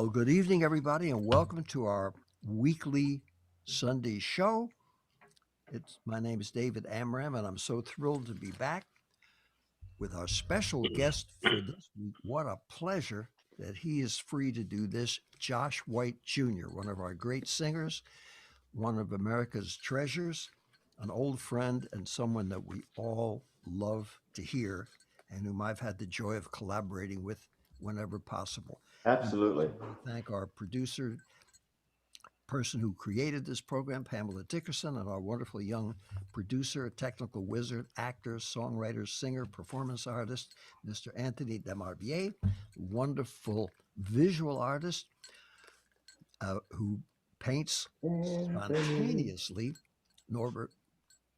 Well, good evening, everybody, and welcome to our weekly Sunday show. My name is David Amram, and I'm so thrilled to be back with our special guest for this week. What a pleasure that he is free to do this. Josh White Jr., one of our great singers, one of America's treasures, an old friend, and someone that we all love to hear, and whom I've had the joy of collaborating with whenever possible. And Absolutely. I want to thank our producer, person who created this program, Pamela Dickerson, and our wonderful young producer, technical wizard, actor, songwriter, singer, performance artist, Mr. Anthony Demarbiex, wonderful visual artist who paints Anthony. spontaneously, Norbert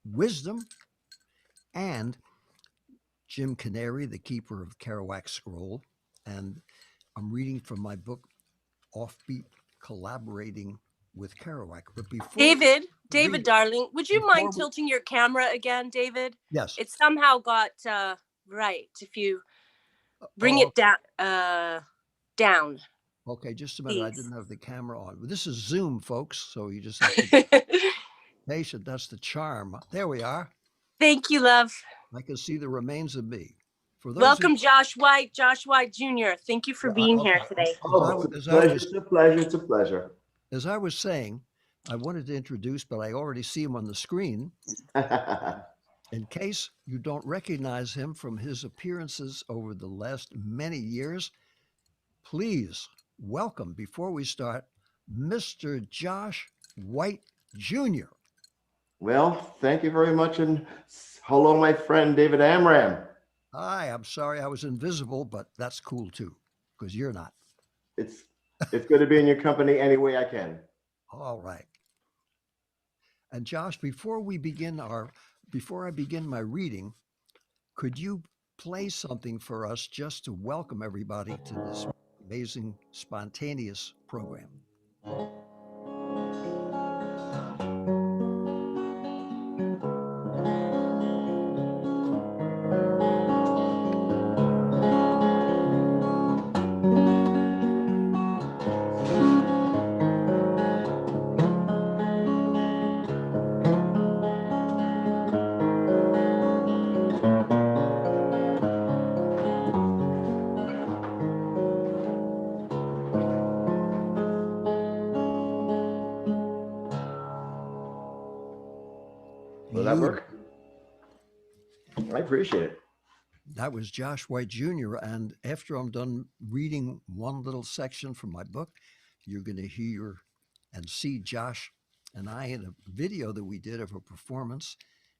Wisdom, and Jim Canary, the keeper of Kerouac Scroll. And I'm reading from my book, Offbeat Collaborating with Kerouac. But before we David, read it, darling, would you before mind we, tilting your camera again, David? yes. It somehow got right. If you bring Oh, it down, okay. Just a minute. I please. didn't have the camera on. This is Zoom, folks. So you just have to be patient. That's the charm. There we are. Thank you, love. I can see the remains of me. For those who, Welcome, Josh White Jr. Thank you for being here okay, today. Oh, it's a pleasure. It's a pleasure. It's a pleasure. as I was saying, I wanted to introduce, but I already see him on the screen. In case you don't recognize him from his appearances over the last many years, please welcome, before we start, Mr. Josh White Jr. Well, thank you very much. And hello, my friend David Amram. Hi, I'm sorry I was invisible, but that's cool too, because you're not. It's it's good to be in your company any way I can. All right. And Josh, before I begin my reading, could you play something for us just to welcome everybody to this amazing spontaneous program? Will that work? Beautiful. I appreciate it. That was Josh White Jr. And after I'm done reading one little section from my book, you're going to hear and see Josh and I in a video that we did of a performance.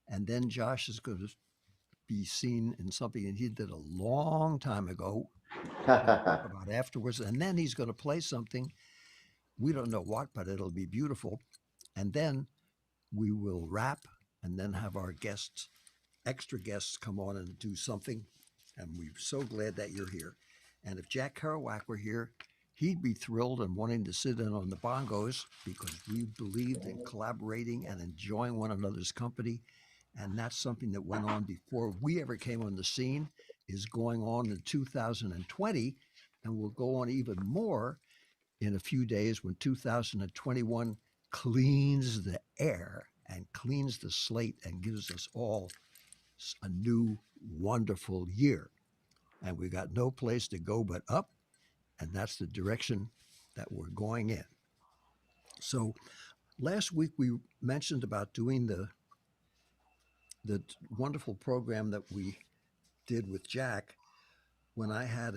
And then Josh is going to be seen in something that he did a long time ago. We'll talk about afterwards. And then he's going to play something. We don't know what, but it'll be beautiful. And then we will wrap and then have our guests, extra guests, come on and do something. And we're so glad that you're here. And if Jack Kerouac were here, he'd be thrilled and wanting to sit in on the bongos because we believed in collaborating and enjoying one another's company. And that's something that went on before we ever came on the scene, is going on in 2020, and will go on even more in a few days when 2021 cleans the air and cleans the slate and gives us all a new wonderful year. And we got no place to go but up, and that's the direction that we're going in. So last week we mentioned about doing the wonderful program that we did with Jack when I had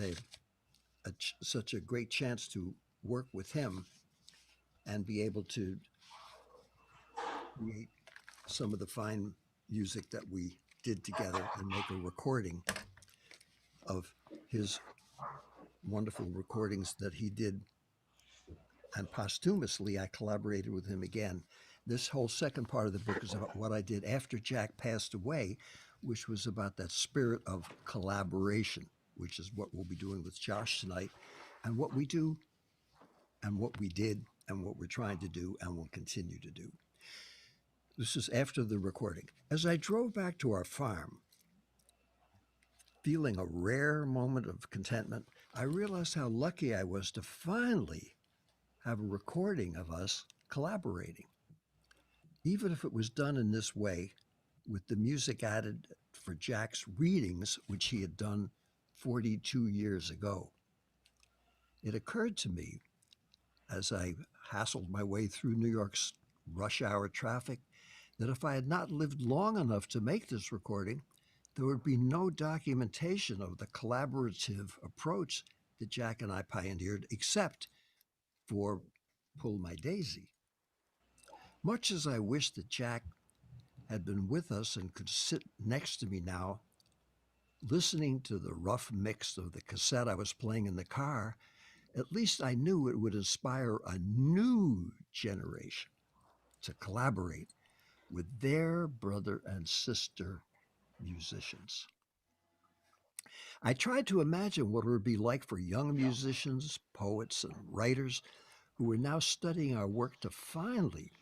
such a great chance to work with him and be able to create some of the fine music that we did together and make a recording of his wonderful recordings that he did. And posthumously, I collaborated with him again. This whole second part of the book is about what I did after Jack passed away, which was about that spirit of collaboration, which is what we'll be doing with Josh tonight, and what we do, and what we did, and what we're trying to do, and will continue to do. This is after the recording. As I drove back to our farm, feeling a rare moment of contentment, I realized how lucky I was to finally have a recording of us collaborating. Even if it was done in this way, with the music added for Jack's readings, which he had done 42 years ago. It occurred to me as I hassled my way through New York's rush hour traffic that if I had not lived long enough to make this recording, there would be no documentation of the collaborative approach that Jack and I pioneered, except for Pull My Daisy. Much as I wish that Jack had been with us and could sit next to me now, listening to the rough mix of the cassette I was playing in the car, at least I knew it would inspire a new generation to collaborate with their brother and sister musicians. I tried to imagine what it would be like for young musicians, poets, and writers who were now studying our work to finally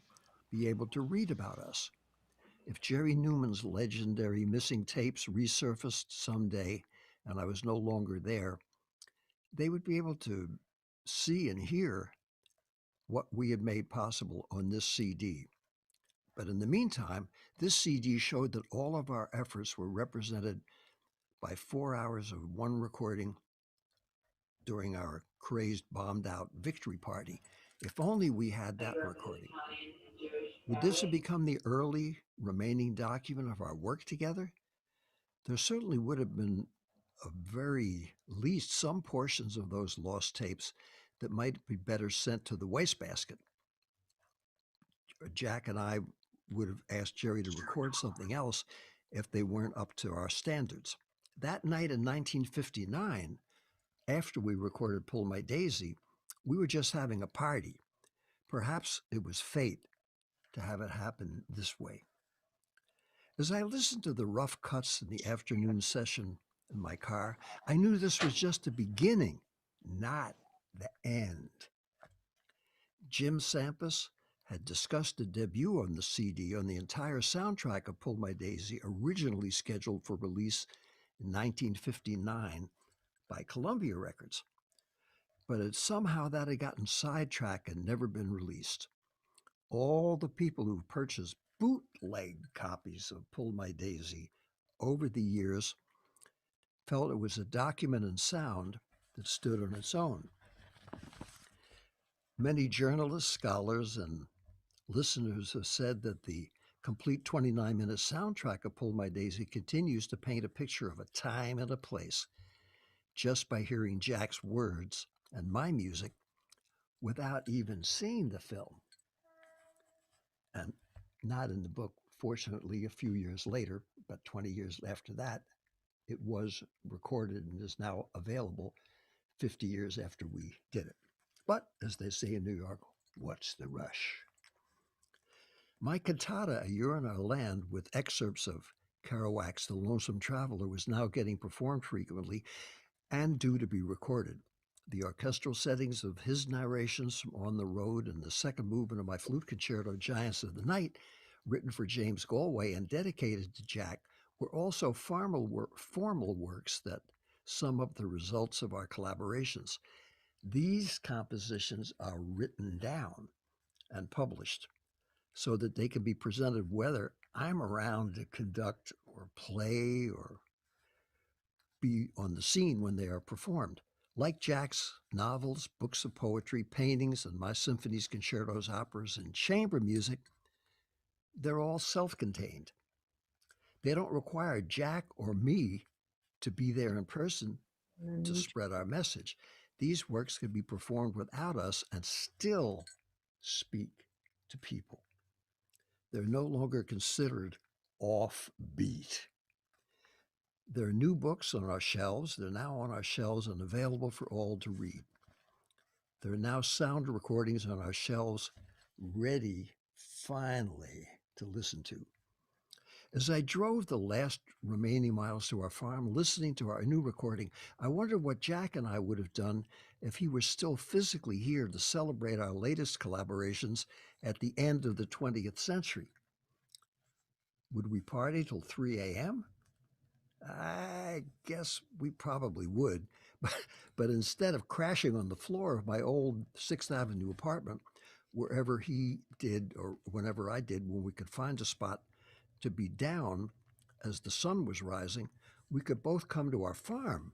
be able to read about us. If Jerry Newman's legendary missing tapes resurfaced someday and I was no longer there, they would be able to see and hear what we had made possible on this CD. But in the meantime, this CD showed that all of our efforts were represented by 4 hours of one recording during our crazed, bombed out victory party. If only we had that recording. Would this have become the early remaining document of our work together? There certainly would have been a very least some portions of those lost tapes that might be better sent to the wastebasket. Jack and I would have asked Jerry to record something else if they weren't up to our standards. That night in 1959, after we recorded Pull My Daisy, we were just having a party. Perhaps it was fate to have it happen this way. As I listened to the rough cuts in the afternoon session in my car, I knew this was just the beginning, not the end. Jim Sampas had discussed a debut on the CD on the entire soundtrack of Pull My Daisy, originally scheduled for release in 1959 by Columbia Records. But somehow that had gotten sidetracked and never been released. All the people who purchased bootleg copies of Pull My Daisy over the years felt it was a document in sound that stood on its own. Many journalists, scholars, and listeners have said that the complete 29-minute soundtrack of Pull My Daisy continues to paint a picture of a time and a place just by hearing Jack's words and my music without even seeing the film. And not in the book, fortunately, a few years later, but 20 years after that, it was recorded and is now available 50 years after we did it. But as they say in New York, what's the rush? My cantata, A Year in Our Land, with excerpts of Kerouac's The Lonesome Traveler, was now getting performed frequently and due to be recorded. The orchestral settings of his narrations from On the Road and the second movement of my flute concerto, Giants of the Night, written for James Galway and dedicated to Jack, were also formal works that sum up the results of our collaborations. These compositions are written down and published so that they can be presented whether I'm around to conduct or play or be on the scene when they are performed. Like Jack's novels, books of poetry, paintings, and my symphonies, concertos, operas, and chamber music, they're all self-contained. They don't require Jack or me to be there in person to spread our message. These works can be performed without us and still speak to people. They're no longer considered offbeat. There are new books on our shelves. They're now on our shelves and available for all to read. There are now sound recordings on our shelves ready, finally, to listen to. As I drove the last remaining miles to our farm, listening to our new recording, I wondered what Jack and I would have done if he were still physically here to celebrate our latest collaborations at the end of the 20th century. Would we party till 3 a.m.? I guess we probably would, But instead of crashing on the floor of my old Sixth Avenue apartment, wherever he did or whenever I did, when we could find a spot to be down as the sun was rising, we could both come to our farm,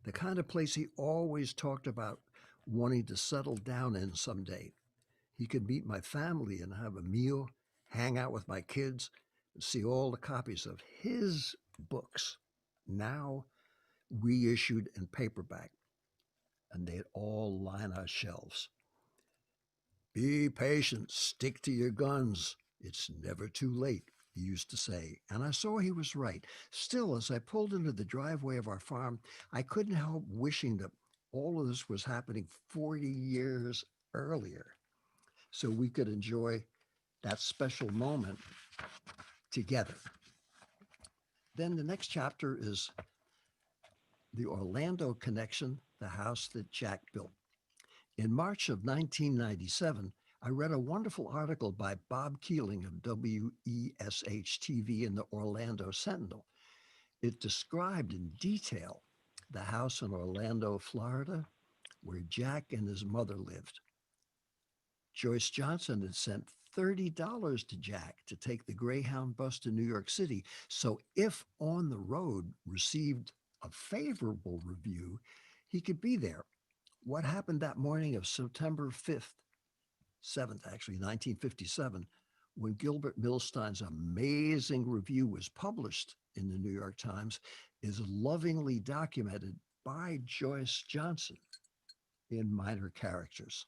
the kind of place he always talked about wanting to settle down in someday. He could meet my family and have a meal, hang out with my kids, and see all the copies of his books, now reissued in paperback, and they'd all line our shelves. Be patient, stick to your guns. It's never too late, he used to say, and I saw he was right. Still, as I pulled into the driveway of our farm, I couldn't help wishing that all of this was happening 40 years earlier so we could enjoy that special moment together. Then the next chapter is the Orlando connection, the house that Jack built. In March of 1997, I read a wonderful article by Bob Keeling of WESH TV in the Orlando Sentinel. It described in detail the house in Orlando, Florida, where Jack and his mother lived. Joyce Johnson had sent $30 to Jack to take the Greyhound bus to New York City. So if On the Road received a favorable review, he could be there. What happened that morning of September 5th, 7th, actually, 1957, when Gilbert Milstein's amazing review was published in the New York Times, is lovingly documented by Joyce Johnson in minor characters.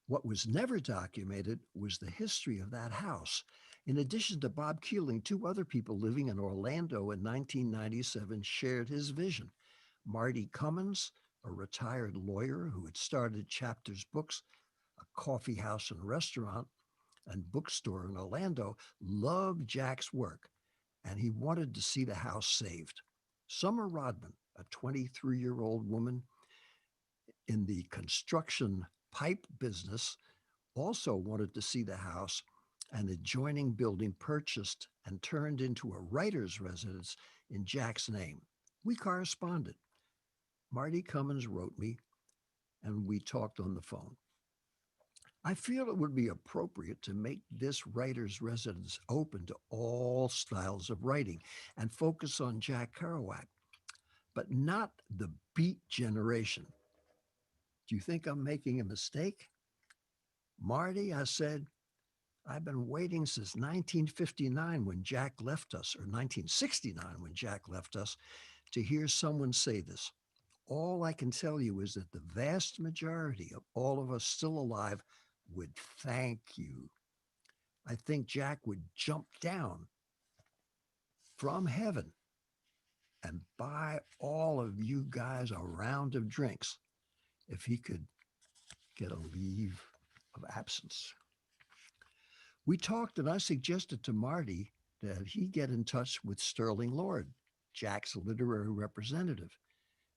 What was never documented was the history of that house. In addition to Bob Keeling, two other people living in Orlando in 1997 shared his vision. Marty Cummins, a retired lawyer who had started Chapters Books, a coffee house and restaurant and bookstore in Orlando, loved Jack's work, and he wanted to see the house saved. Summer Rodman, a 23-year-old woman in the construction pipe business, also wanted to see the house and adjoining building purchased and turned into a writer's residence in Jack's name. We corresponded. Marty Cummins wrote me, and we talked on the phone. I feel it would be appropriate to make this writer's residence open to all styles of writing and focus on Jack Kerouac, but not the Beat generation. Do you think I'm making a mistake? Marty, I said, I've been waiting since 1959 when Jack left us, or 1969 when Jack left us, to hear someone say this. All I can tell you is that the vast majority of all of us still alive would thank you. I think Jack would jump down from heaven and buy all of you guys a round of drinks if he could get a leave of absence. We talked, and I suggested to Marty that he get in touch with Sterling Lord, Jack's literary representative,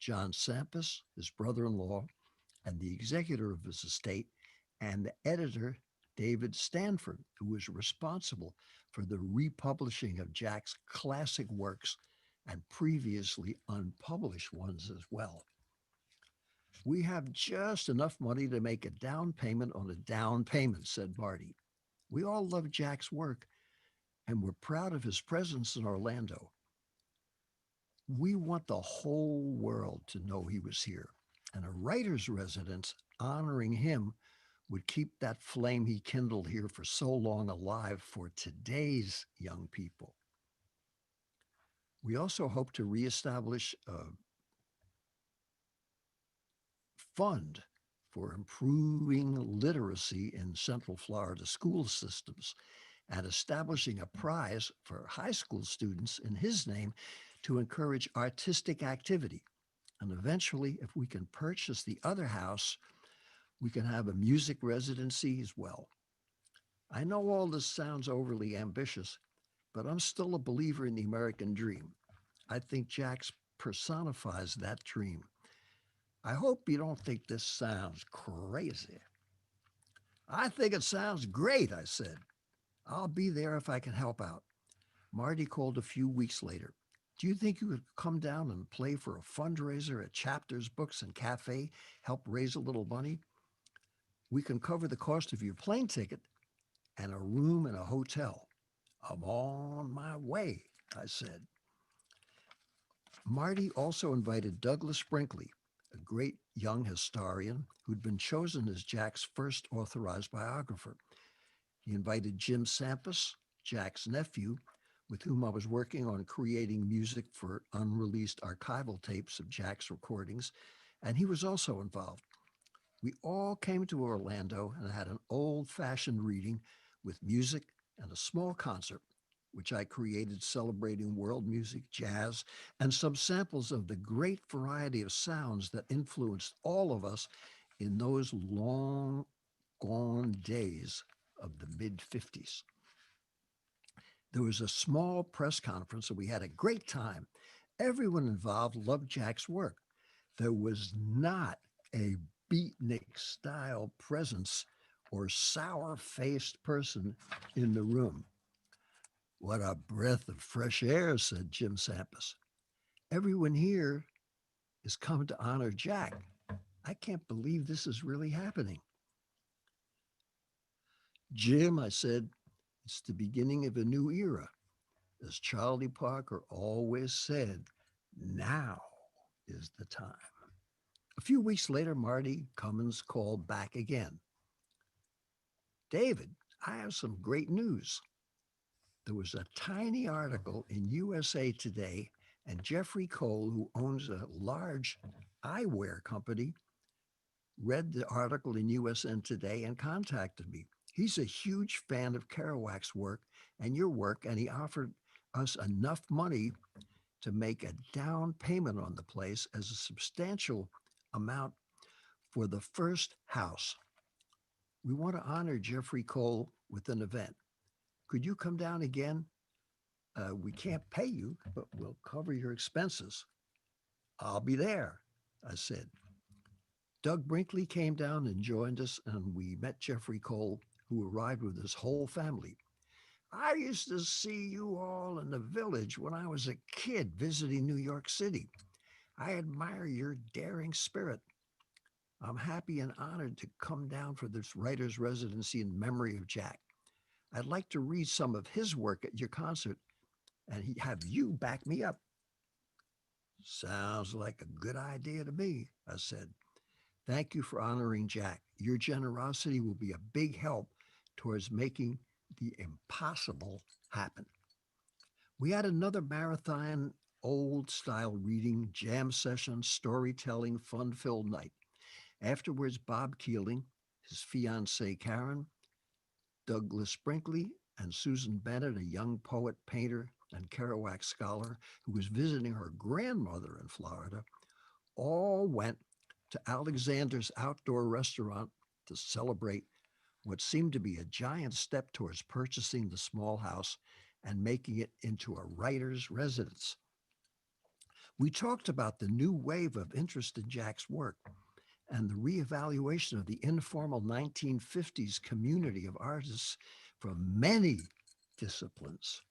John Sampis, his brother-in-law, and the executor of his estate, and the editor, David Stanford, who was responsible for the republishing of Jack's classic works and previously unpublished ones as well. We have just enough money to make a down payment on a down payment, said Marty. We all love Jack's work, and we're proud of his presence in Orlando. We want the whole world to know he was here, and a writer's residence honoring him would keep that flame he kindled here for so long alive for today's young people. We also hope to reestablish a fund for improving literacy in Central Florida school systems and establishing a prize for high school students in his name to encourage artistic activity. And eventually, if we can purchase the other house, we can have a music residency as well. I know all this sounds overly ambitious, but I'm still a believer in the American dream. I think Jax personifies that dream. I hope you don't think this sounds crazy. I think it sounds great, I said. I'll be there if I can help out. Marty called a few weeks later. Do you think you could come down and play for a fundraiser at Chapters Books and Cafe, help raise a little money? We can cover the cost of your plane ticket and a room in a hotel. I'm on my way, I said. Marty also invited Douglas Brinkley, a great young historian who'd been chosen as Jack's first authorized biographer. He invited Jim Sampis, Jack's nephew, with whom I was working on creating music for unreleased archival tapes of Jack's recordings, and he was also involved. We all came to Orlando and had an old-fashioned reading with music and a small concert, which I created celebrating world music, jazz, and some samples of the great variety of sounds that influenced all of us in those long gone days of the mid 50s. There was a small press conference and we had a great time. Everyone involved loved Jack's work. There was not a beatnik style presence or sour faced person in the room. What a breath of fresh air, said Jim Sampis. Everyone here is come to honor Jack. I can't believe this is really happening. Jim, I said, it's the beginning of a new era. As Charlie Parker always said, now is the time. A few weeks later, Marty Cummins called back again. David, I have some great news. There was a tiny article in USA Today, and Jeffrey Cole, who owns a large eyewear company, read the article in USN Today and contacted me. He's a huge fan of Kerouac's work and your work, and he offered us enough money to make a down payment on the place as a substantial amount for the first house. We want to honor Jeffrey Cole with an event. Could you come down again? We can't pay you, but we'll cover your expenses. I'll be there, I said. Doug Brinkley came down and joined us, and we met Jeffrey Cole, who arrived with his whole family. I used to see you all in the village when I was a kid visiting New York City. I admire your daring spirit. I'm happy and honored to come down for this writer's residency in memory of Jack. I'd like to read some of his work at your concert and have you back me up. Sounds like a good idea to me, I said. Thank you for honoring Jack. Your generosity will be a big help towards making the impossible happen. We had another marathon, old style reading, jam session, storytelling, fun filled night. Afterwards, Bob Keeling, his fiancee Karen, Douglas Brinkley, and Susan Bennett, a young poet, painter, and Kerouac scholar who was visiting her grandmother in Florida, all went to Alexander's outdoor restaurant to celebrate what seemed to be a giant step towards purchasing the small house and making it into a writer's residence. We talked about the new wave of interest in Jack's work and the reevaluation of the informal 1950s community of artists from many disciplines,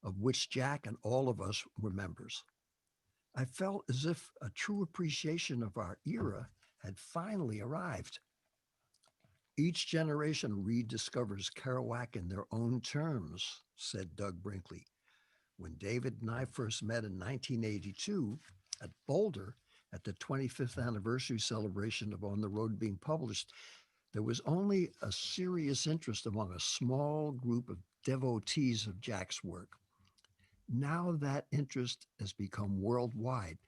of which Jack and all of us were members. I felt as if a true appreciation of our era had finally arrived. Each generation rediscovers Kerouac in their own terms, said Doug Brinkley. When David and I first met in 1982 at Boulder at the 25th anniversary celebration of On the Road being published, there was only a serious interest among a small group of devotees of Jack's work. Now that interest has become worldwide.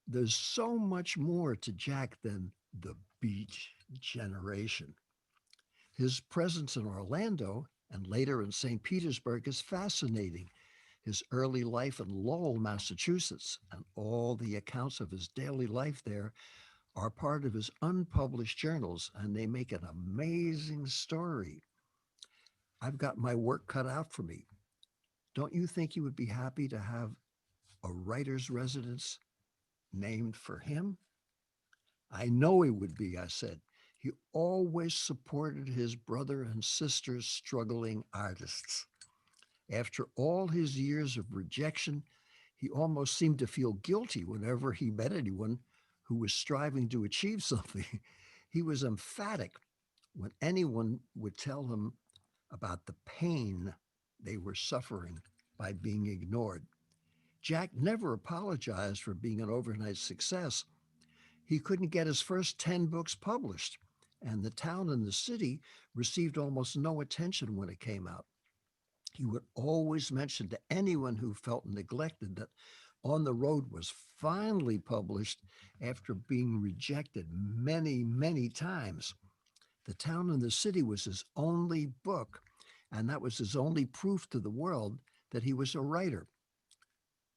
There's so much more to Jack than the beach generation. His presence in Orlando and later in St. Petersburg is fascinating. His early life in Lowell, Massachusetts, and all the accounts of his daily life there are part of his unpublished journals, and they make an amazing story. I've got my work cut out for me. Don't you think he would be happy to have a writer's residence named for him? I know he would be, I said. He always supported his brother and sister's struggling artists. After all his years of rejection, he almost seemed to feel guilty whenever he met anyone who was striving to achieve something. He was emphatic when anyone would tell him about the pain they were suffering by being ignored. Jack never apologized for being an overnight success. He couldn't get his first 10 books published, and the town and the city received almost no attention when it came out. He would always mention to anyone who felt neglected that On the Road was finally published after being rejected many, many times. The town and the city was his only book, and that was his only proof to the world that he was a writer.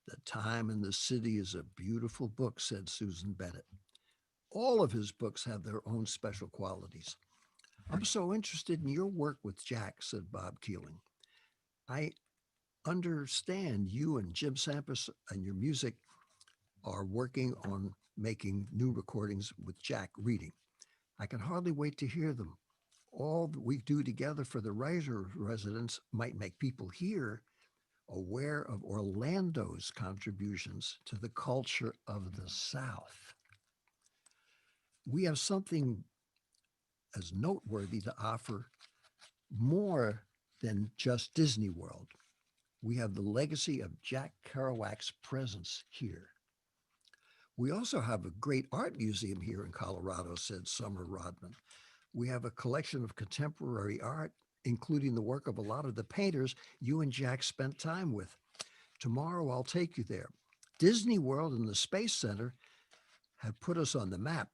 The Time and the City is a beautiful book, said Susan Bennett. All of his books have their own special qualities. I'm so interested in your work with Jack, said Bob Keeling. I understand you and Jim Sampras and your music are working on making new recordings with Jack reading. I can hardly wait to hear them. All that we do together for the writer residents might make people here aware of Orlando's contributions to the culture of the South. We have something as noteworthy to offer more than just Disney World. We have the legacy of Jack Kerouac's presence here. We also have a great art museum here in Colorado, said Summer Rodman. We have a collection of contemporary art, including the work of a lot of the painters you and Jack spent time with. Tomorrow I'll take you there. Disney World and the Space Center have put us on the map,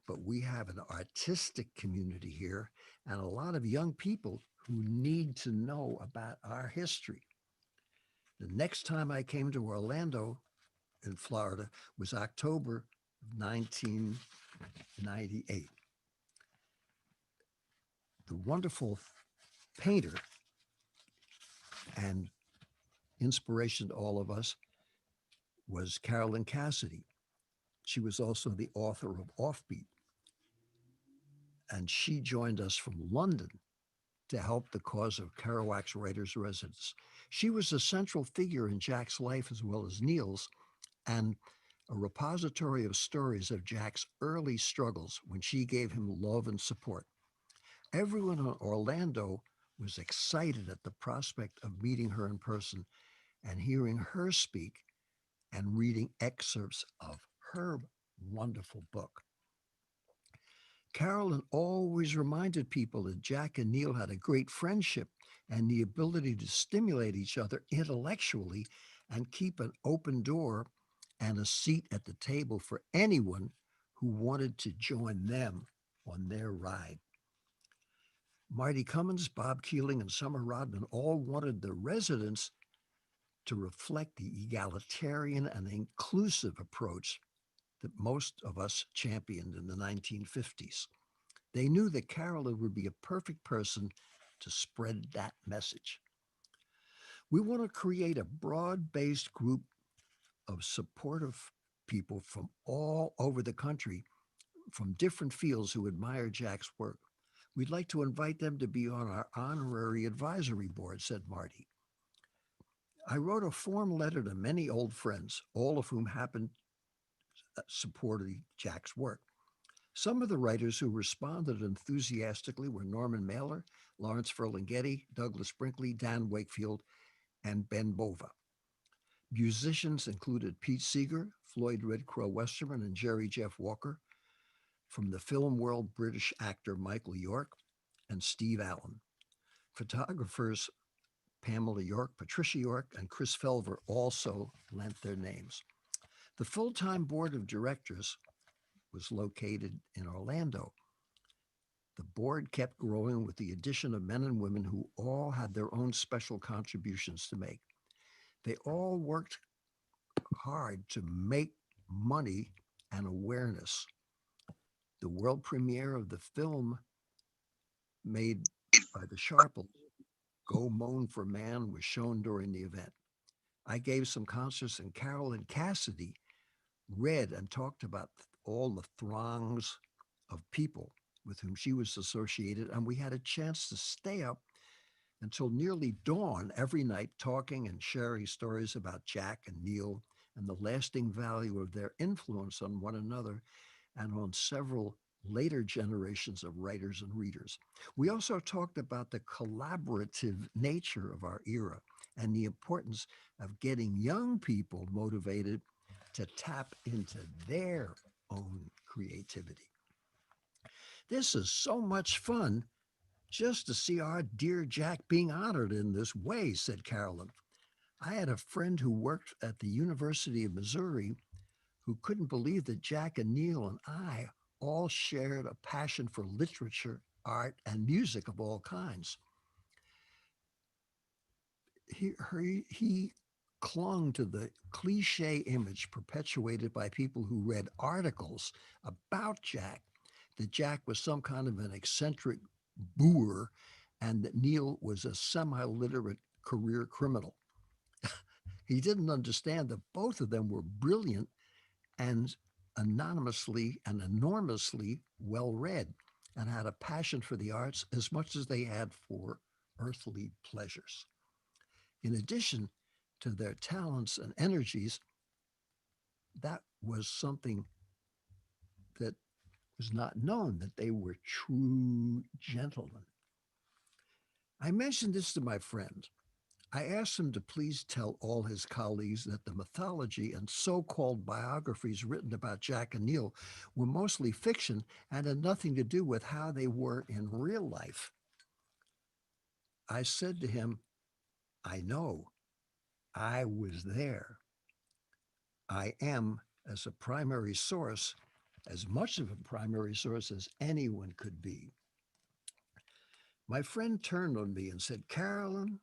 but we have an artistic community here and a lot of young people who need to know about our history. The next time I came to Orlando in Florida was October of 1998. The wonderful painter and inspiration to all of us was Carolyn Cassidy. She was also the author of Offbeat, and she joined us from London to help the cause of Kerouac's writers' residence. She was a central figure in Jack's life as well as Neil's, and a repository of stories of Jack's early struggles when she gave him love and support. Everyone in Orlando was excited at the prospect of meeting her in person and hearing her speak and reading excerpts of her wonderful book. Carolyn always reminded people that Jack and Neil had a great friendship and the ability to stimulate each other intellectually and keep an open door and a seat at the table for anyone who wanted to join them on their ride. Marty Cummins, Bob Keeling, and Summer Rodman all wanted the residents to reflect the egalitarian and inclusive approach that most of us championed in the 1950s. They knew that Carolyn would be a perfect person to spread that message. We want to create a broad-based group of supportive people from all over the country, from different fields who admire Jack's work. We'd like to invite them to be on our honorary advisory board, said Marty. I wrote a form letter to many old friends, all of whom happened supported Jack's work. Some of the writers who responded enthusiastically were Norman Mailer, Lawrence Ferlinghetti, Douglas Brinkley, Dan Wakefield, and Ben Bova. Musicians included Pete Seeger, Floyd Red Crow Westerman, and Jerry Jeff Walker. From the film world, British actor Michael York and Steve Allen. Photographers Pamela York, Patricia York, and Chris Felver also lent their names. The full-time board of directors was located in Orlando. The board kept growing with the addition of men and women who all had their own special contributions to make. They all worked hard to make money and awareness. The world premiere of the film made by the Sharples, Go Moan for Man, was shown during the event. I gave some concerts, and Carolyn Cassidy read and talked about all the throngs of people with whom she was associated, and we had a chance to stay up until nearly dawn every night, talking and sharing stories about Jack and Neil and the lasting value of their influence on one another and on several later generations of writers and readers. We also talked about the collaborative nature of our era and the importance of getting young people motivated to tap into their own creativity. This is so much fun just to see our dear Jack being honored in this way, said Carolyn. I had a friend who worked at the University of Missouri who couldn't believe that Jack and Neil and I all shared a passion for literature, art, and music of all kinds. He clung to the cliche image perpetuated by people who read articles about Jack, that Jack was some kind of an eccentric boor and that Neil was a semi-literate career criminal. He didn't understand that both of them were brilliant and anonymously and enormously well read and had a passion for the arts as much as they had for earthly pleasures. In addition to their talents and energies, that was something that was not known, that they were true gentlemen. I mentioned this to my friend. I asked him to please tell all his colleagues that the mythology and so-called biographies written about Jack and Neil were mostly fiction and had nothing to do with how they were in real life. I said to him, I know, I was there. I am, as a primary source, as much of a primary source as anyone could be. My friend turned on me and said, Carolyn,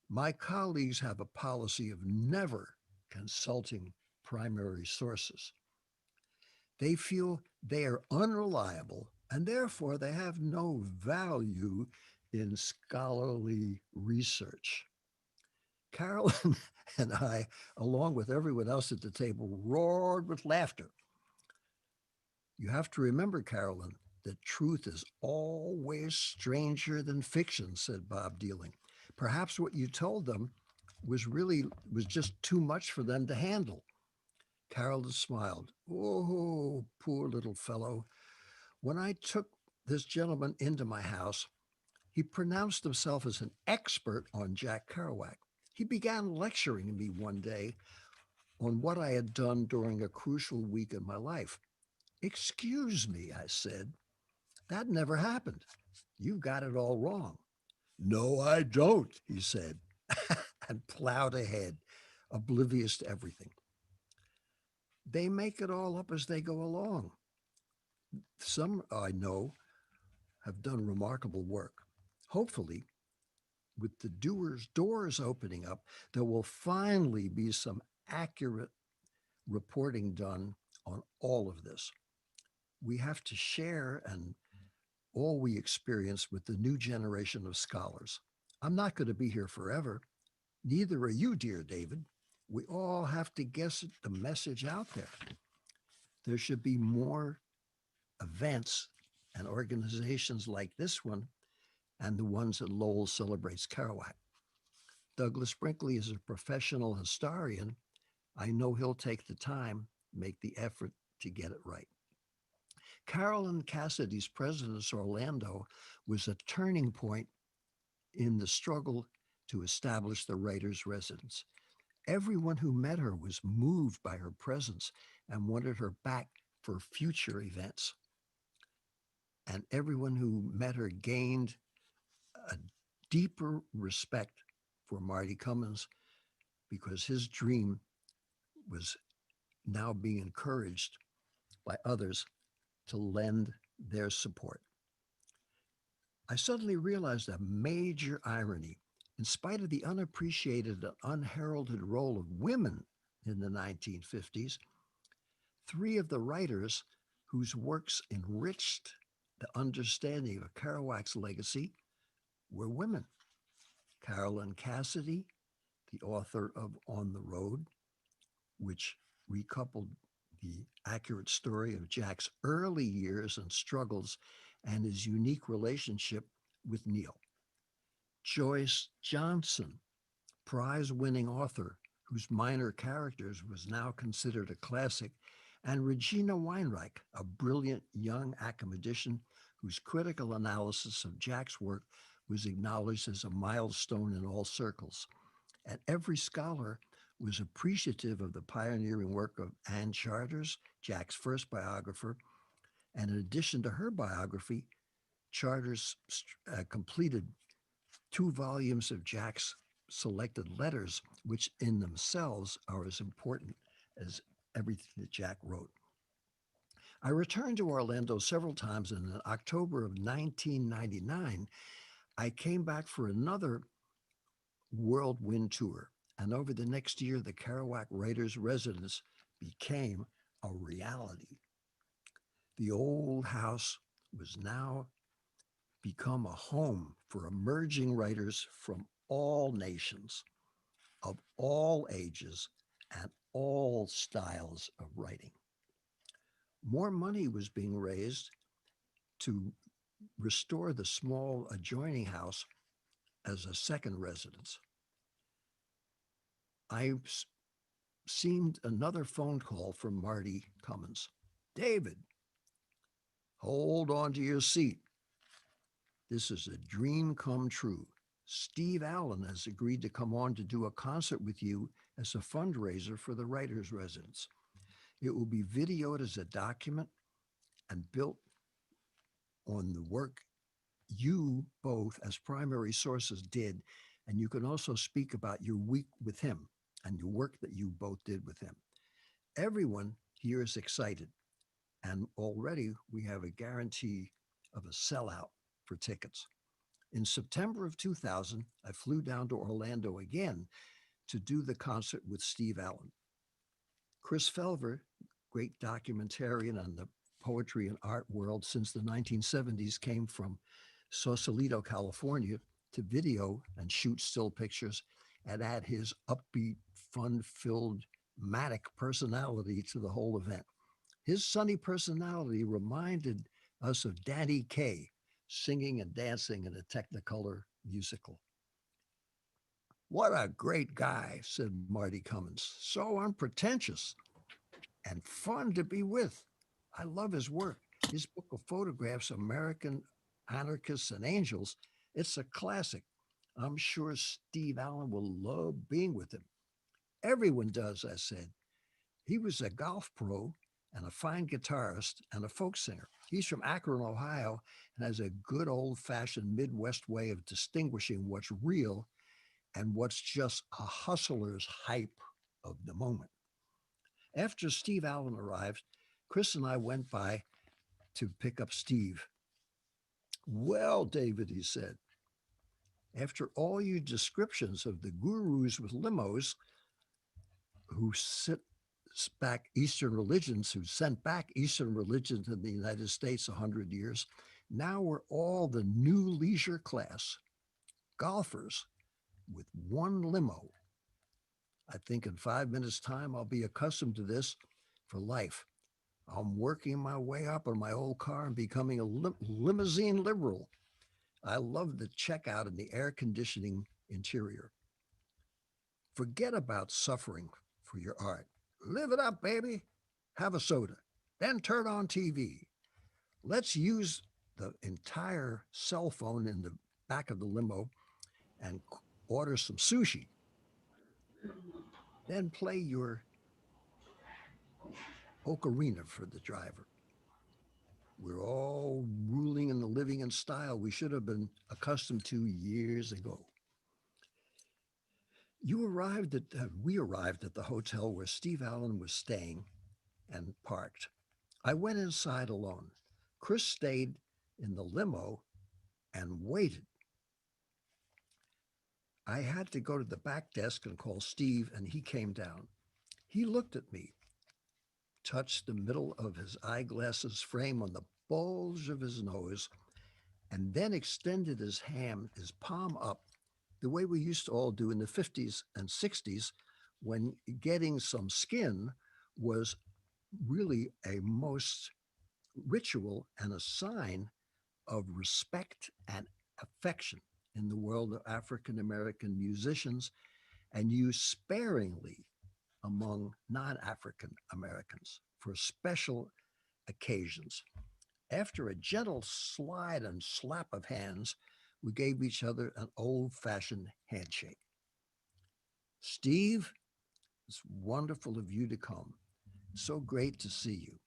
my colleagues have a policy of never consulting primary sources. They feel they are unreliable and therefore they have no value in scholarly research. Carolyn and I, along with everyone else at the table, roared with laughter. You have to remember, Carolyn, that truth is always stranger than fiction, said Bob Dealing. Perhaps what you told them was just too much for them to handle. Carolyn smiled. Oh, poor little fellow. When I took this gentleman into my house, he pronounced himself as an expert on Jack Kerouac. He began lecturing me one day on what I had done during a crucial week in my life. Excuse me, I said. That never happened. You got it all wrong. No, I don't, he said, and plowed ahead, oblivious to everything. They make it all up as they go along. Some I know have done remarkable work. Hopefully, with the doers' doors opening up, there will finally be some accurate reporting done on all of this. We have to share and all we experience with the new generation of scholars. I'm not going to be here forever. Neither are you, dear David. We all have to guess the message out there. There should be more events and organizations like this one and the ones that Lowell celebrates Kerouac. Douglas Brinkley is a professional historian. I know he'll take the time, make the effort to get it right. Carolyn Cassidy's presence in Orlando was a turning point in the struggle to establish the writer's residence. Everyone who met her was moved by her presence and wanted her back for future events. And everyone who met her gained a deeper respect for Marty Cummins because his dream was now being encouraged by others to lend their support. I suddenly realized a major irony. In spite of the unappreciated and unheralded role of women in the 1950s, three of the writers whose works enriched the understanding of Kerouac's legacy were women. Carolyn Cassidy, the author of On the Road, which recoupled the accurate story of Jack's early years and struggles and his unique relationship with Neil. Joyce Johnson, prize winning author whose minor characters was now considered a classic, and Regina Weinreich, a brilliant young academician whose critical analysis of Jack's work was acknowledged as a milestone in all circles. And every scholar was appreciative of the pioneering work of Anne Charters, Jack's first biographer. And in addition to her biography, Charters completed 2 volumes of Jack's selected letters, which in themselves are as important as everything that Jack wrote. I returned to Orlando several times, and in October of 1999, I came back for another whirlwind tour. And over the next year, the Kerouac Writers' Residence became a reality. The old house was now become a home for emerging writers from all nations, of all ages, and all styles of writing. More money was being raised to restore the small adjoining house as a second residence. I seemed another phone call from Marty Cummins. David, hold on to your seat. This is a dream come true. Steve Allen has agreed to come on to do a concert with you as a fundraiser for the writer's residence. It will be videoed as a document and built on the work you both as primary sources did. And you can also speak about your week with him and the work that you both did with him. Everyone here is excited. And already we have a guarantee of a sellout for tickets. In September of 2000, I flew down to Orlando again to do the concert with Steve Allen. Chris Felver, great documentarian on the poetry and art world since the 1970s, came from Sausalito, California to video and shoot still pictures and add his upbeat, fun-filled, manic personality to the whole event. His sunny personality reminded us of Danny Kaye singing and dancing in a Technicolor musical. What a great guy, said Marty Cummins. So unpretentious and fun to be with. I love his work. His book of photographs, American Anarchists and Angels, it's a classic. I'm sure Steve Allen will love being with him. Everyone does, I said. He was a golf pro and a fine guitarist and a folk singer. He's from Akron, Ohio, and has a good old-fashioned Midwest way of distinguishing what's real and what's just a hustler's hype of the moment. After Steve Allen arrived, Chris and I went by to pick up Steve. Well, David, he said, after all your descriptions of the gurus with limos who back Eastern religions, who sent back Eastern religions in the United States 100 years, now we're all the new leisure class, golfers with one limo. I think in 5 minutes' time, I'll be accustomed to this for life. I'm working my way up in my old car and becoming a limousine liberal. I love the checkout and the air conditioning interior. Forget about suffering for your art. Live it up, baby. Have a soda. Then turn on TV. Let's use the entire cell phone in the back of the limo and order some sushi. Then play your ocarina for the driver. We're all ruling and living in style we should have been accustomed to years ago. We arrived at the hotel where Steve Allen was staying and parked. I went inside alone. Chris stayed in the limo and waited. I had to go to the back desk and call Steve, and he came down. He looked at me, touched the middle of his eyeglasses frame on the bulge of his nose, and then extended his palm up, the way we used to all do in the 50s and 60s when getting some skin was really a most ritual and a sign of respect and affection. in the world of African American musicians and used sparingly among non African Americans for special occasions. After a gentle slide and slap of hands, we gave each other an old fashioned handshake. Steve, it's wonderful of you to come. So great to see you.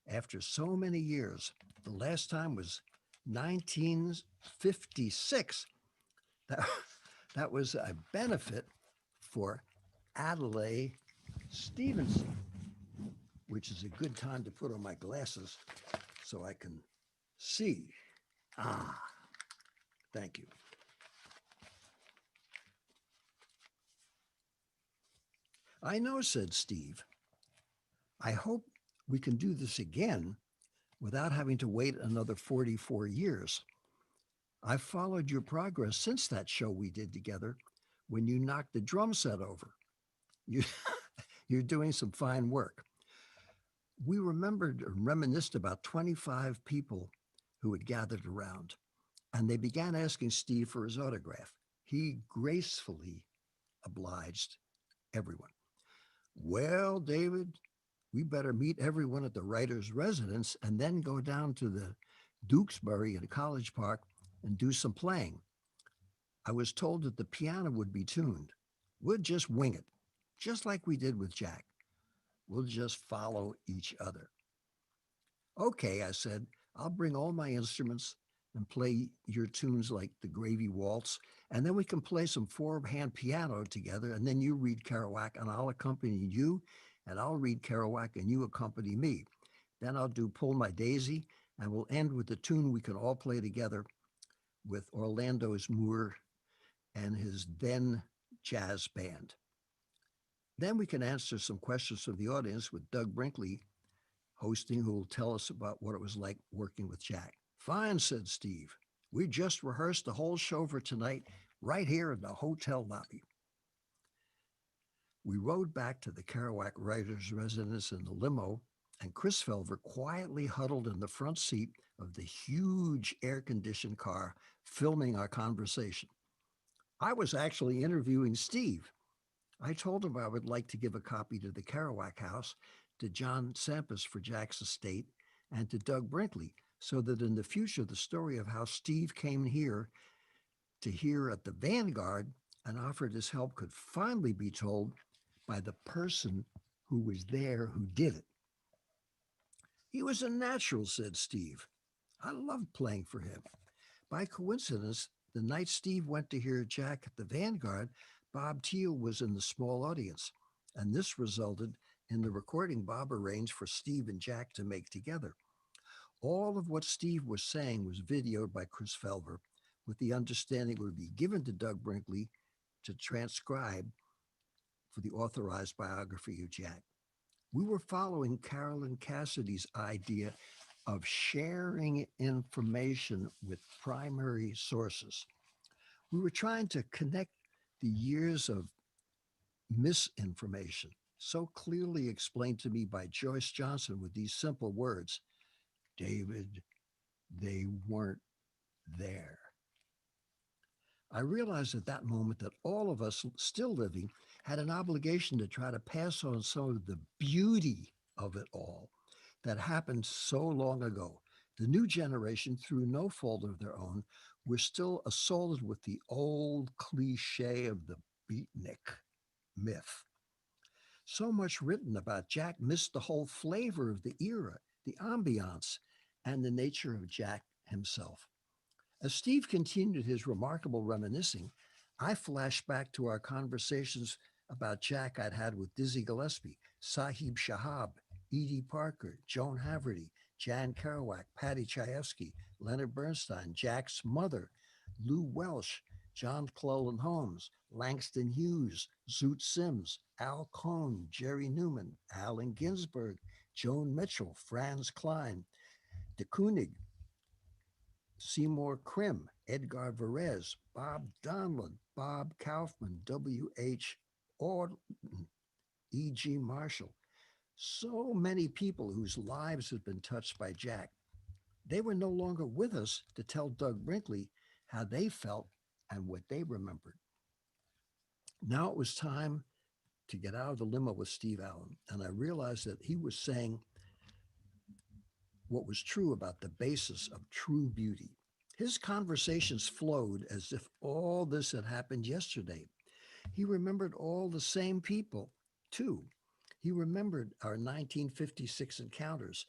After so many years, the last time was 1956. That, that was a benefit for Adelaide Stevenson, which is a good time to put on my glasses so I can see. Ah, thank you. I know, said Steve. I hope we can do this again without having to wait another 44 years. I've followed your progress since that show we did together when you knocked the drum set over. You, you're doing some fine work. We remembered and reminisced about 25 people who had gathered around, and they began asking Steve for his autograph. He gracefully obliged everyone. Well, David, we better meet everyone at the writer's residence and then go down to the Dukesbury in College Park and do some playing. I was told that the piano would be tuned. We'll just wing it, just like we did with Jack. We'll just follow each other. Okay, I said, I'll bring all my instruments and play your tunes like the Gravy Waltz, and then we can play some four-hand piano together, and then you read Kerouac, and I'll accompany you, and I'll read Kerouac, and you accompany me. Then I'll do Pull My Daisy, and we'll end with the tune we can all play together with Orlando's Moore and his then jazz band. Then we can answer some questions from the audience with Doug Brinkley hosting, who will tell us about what it was like working with Jack. Fine, said Steve. We just rehearsed the whole show for tonight right here in the hotel lobby. We rode back to the Kerouac writer's residence in the limo, and Chris Felver quietly huddled in the front seat of the huge air-conditioned car, filming our conversation. I was actually interviewing Steve. I told him I would like to give a copy to the Kerouac House, to John Sampas for Jack's estate, and to Doug Brinkley, so that in the future the story of how Steve came here to hear at the Vanguard and offered his help could finally be told by the person who was there who did it. He was a natural, said Steve. I loved playing for him. By coincidence, the night Steve went to hear Jack at the Vanguard, Bob Thiel was in the small audience, and this resulted in the recording Bob arranged for Steve and Jack to make together. All of what Steve was saying was videoed by Chris Felver, with the understanding it would be given to Doug Brinkley to transcribe for the authorized biography of Jack. We were following Carolyn Cassidy's idea of sharing information with primary sources. We were trying to connect the years of misinformation, so clearly explained to me by Joyce Johnson with these simple words: David, they weren't there. I realized at that moment that all of us still living had an obligation to try to pass on some of the beauty of it all that happened so long ago. The new generation, through no fault of their own, were still assaulted with the old cliche of the beatnik myth. So much written about Jack missed the whole flavor of the era, the ambiance, and the nature of Jack himself. As Steve continued his remarkable reminiscing, I flashed back to our conversations about Jack I'd had with Dizzy Gillespie, Sahib Shahab, Edie Parker, Joan Haverty, Jan Kerouac, Patty Chayefsky, Leonard Bernstein, Jack's mother, Lou Welsh, John Cleland Holmes, Langston Hughes, Zoot Sims, Al Cohn, Jerry Newman, Allen Ginsberg, Joan Mitchell, Franz Klein, de Kooning, Seymour Krim, Edgar Varese, Bob Donlin, Bob Kaufman, W.H. Auden, E.G. Marshall. So many people whose lives had been touched by Jack. They were no longer with us to tell Doug Brinkley how they felt and what they remembered. Now it was time to get out of the limo with Steve Allen, and I realized that he was saying what was true about the basis of true beauty. His conversations flowed as if all this had happened yesterday. He remembered all the same people, too. He remembered our 1956 encounters.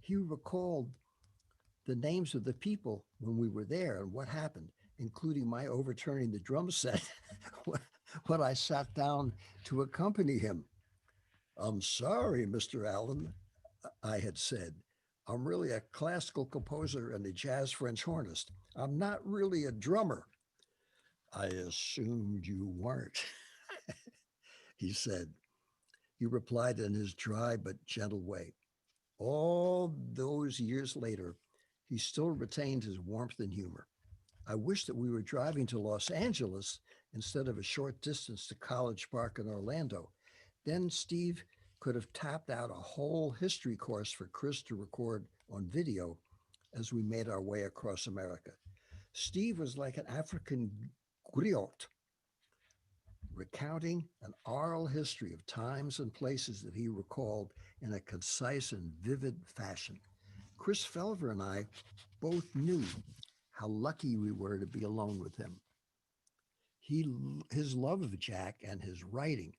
He recalled the names of the people when we were there and what happened, including my overturning the drum set when I sat down to accompany him. I'm sorry, Mr. Allen, I had said. I'm really a classical composer and a jazz French hornist. I'm not really a drummer. I assumed you weren't, he said. He replied in his dry but gentle way. All those years later, he still retained his warmth and humor. I wish that we were driving to Los Angeles instead of a short distance to College Park in Orlando. Then Steve could have tapped out a whole history course for Chris to record on video as we made our way across America. Steve was like an African griot, recounting an oral history of times and places that he recalled in a concise and vivid fashion. Chris Felver and I both knew how lucky we were to be alone with him. His love of Jack and his writing,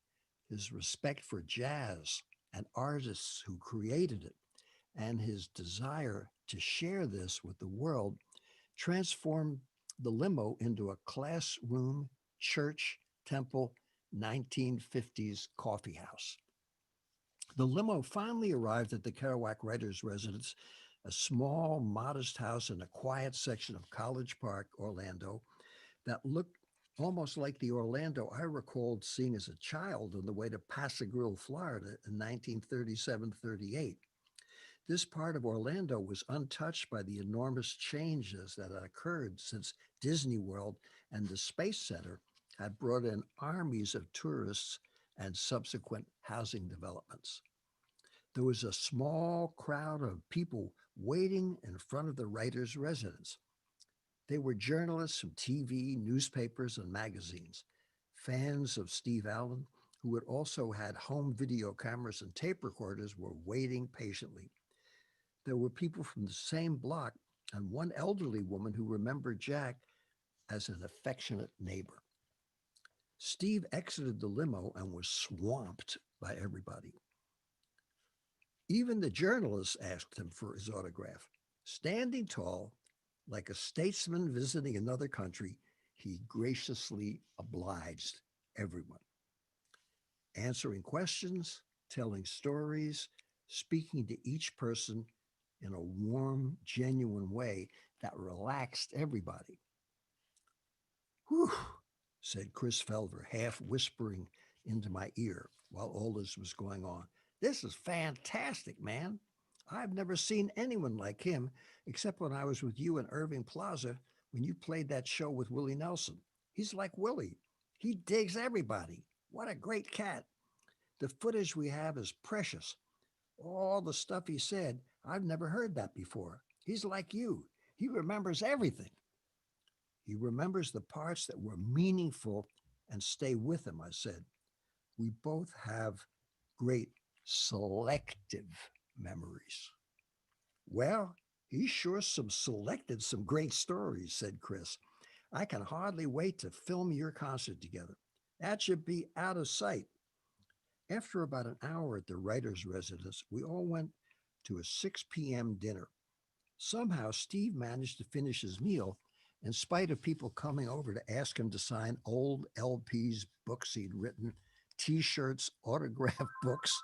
his respect for jazz and artists who created it, and his desire to share this with the world transformed the limo into a classroom, church, temple, 1950s coffee house. The limo finally arrived at the Kerouac Writers' Residence, a small, modest house in a quiet section of College Park, Orlando, that looked almost like the Orlando I recalled seeing as a child on the way to Paso Grill, Florida in 1937-38. This part of Orlando was untouched by the enormous changes that had occurred since Disney World and the Space Center had brought in armies of tourists and subsequent housing developments. There was a small crowd of people waiting in front of the writer's residence. They were journalists from TV, newspapers, and magazines, fans of Steve Allen, who had also had home video cameras and tape recorders, were waiting patiently. There were people from the same block and one elderly woman who remembered Jack as an affectionate neighbor. Steve exited the limo and was swamped by everybody. Even the journalists asked him for his autograph. Standing tall, like a statesman visiting another country, he graciously obliged everyone, answering questions, telling stories, speaking to each person in a warm, genuine way that relaxed everybody. Whew, said Chris Felver, half whispering into my ear while all this was going on. This is fantastic, man. I've never seen anyone like him except when I was with you in Irving Plaza when you played that show with Willie Nelson. He's like Willie. He digs everybody. What a great cat. The footage we have is precious. All the stuff he said, I've never heard that before. He's like you. He remembers everything. He remembers the parts that were meaningful and stay with him, I said. We both have great selective memories. Well, he sure selected some great stories, said Chris. I can hardly wait to film your concert together. That should be out of sight. After about an hour at the writer's residence, we all went to a 6 p.m. dinner. Somehow, Steve managed to finish his meal in spite of people coming over to ask him to sign old LPs, books he'd written, T-shirts, autographed books,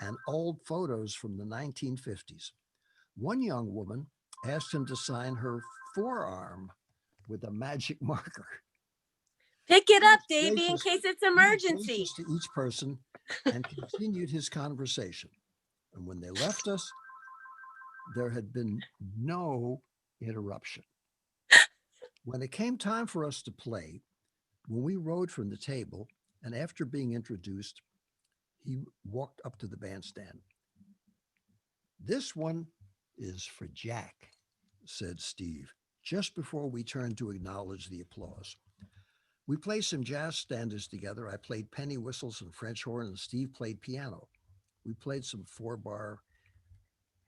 and old photos from the 1950s. One young woman asked him to sign her forearm with a magic marker. Pick it up, Davey, in case it's emergency. He was gracious to each person and continued his conversation. And when they left us, there had been no interruption. When it came time for us to play, when we rode from the table, and after being introduced, he walked up to the bandstand. This one is for Jack, said Steve. just before we turned to acknowledge the applause. We played some jazz standards together. I played penny whistles and French horn, and Steve played piano. We played some four-bar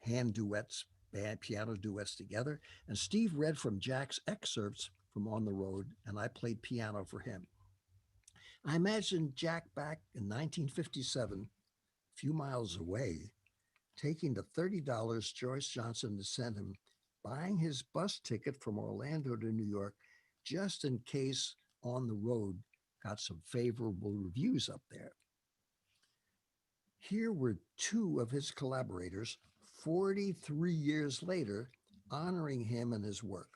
hand duets, band piano duets together, and Steve read from Jack's excerpts from On the Road, and I played piano for him. I imagined Jack back in 1957, a few miles away, taking the $30 Joyce Johnson had sent him, buying his bus ticket from Orlando to New York, just in case On the Road got some favorable reviews up there. Here were two of his collaborators, 43 years later, honoring him and his work.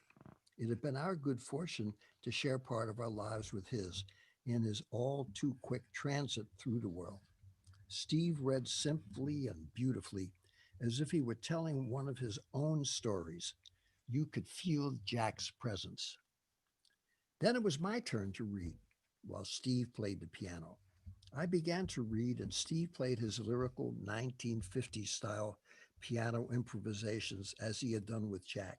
It had been our good fortune to share part of our lives with his in his all too quick transit through the world. Steve read simply and beautifully, as if he were telling one of his own stories. You could feel Jack's presence. Then it was my turn to read while Steve played the piano. I began to read, and Steve played his lyrical 1950s style piano improvisations as he had done with Jack.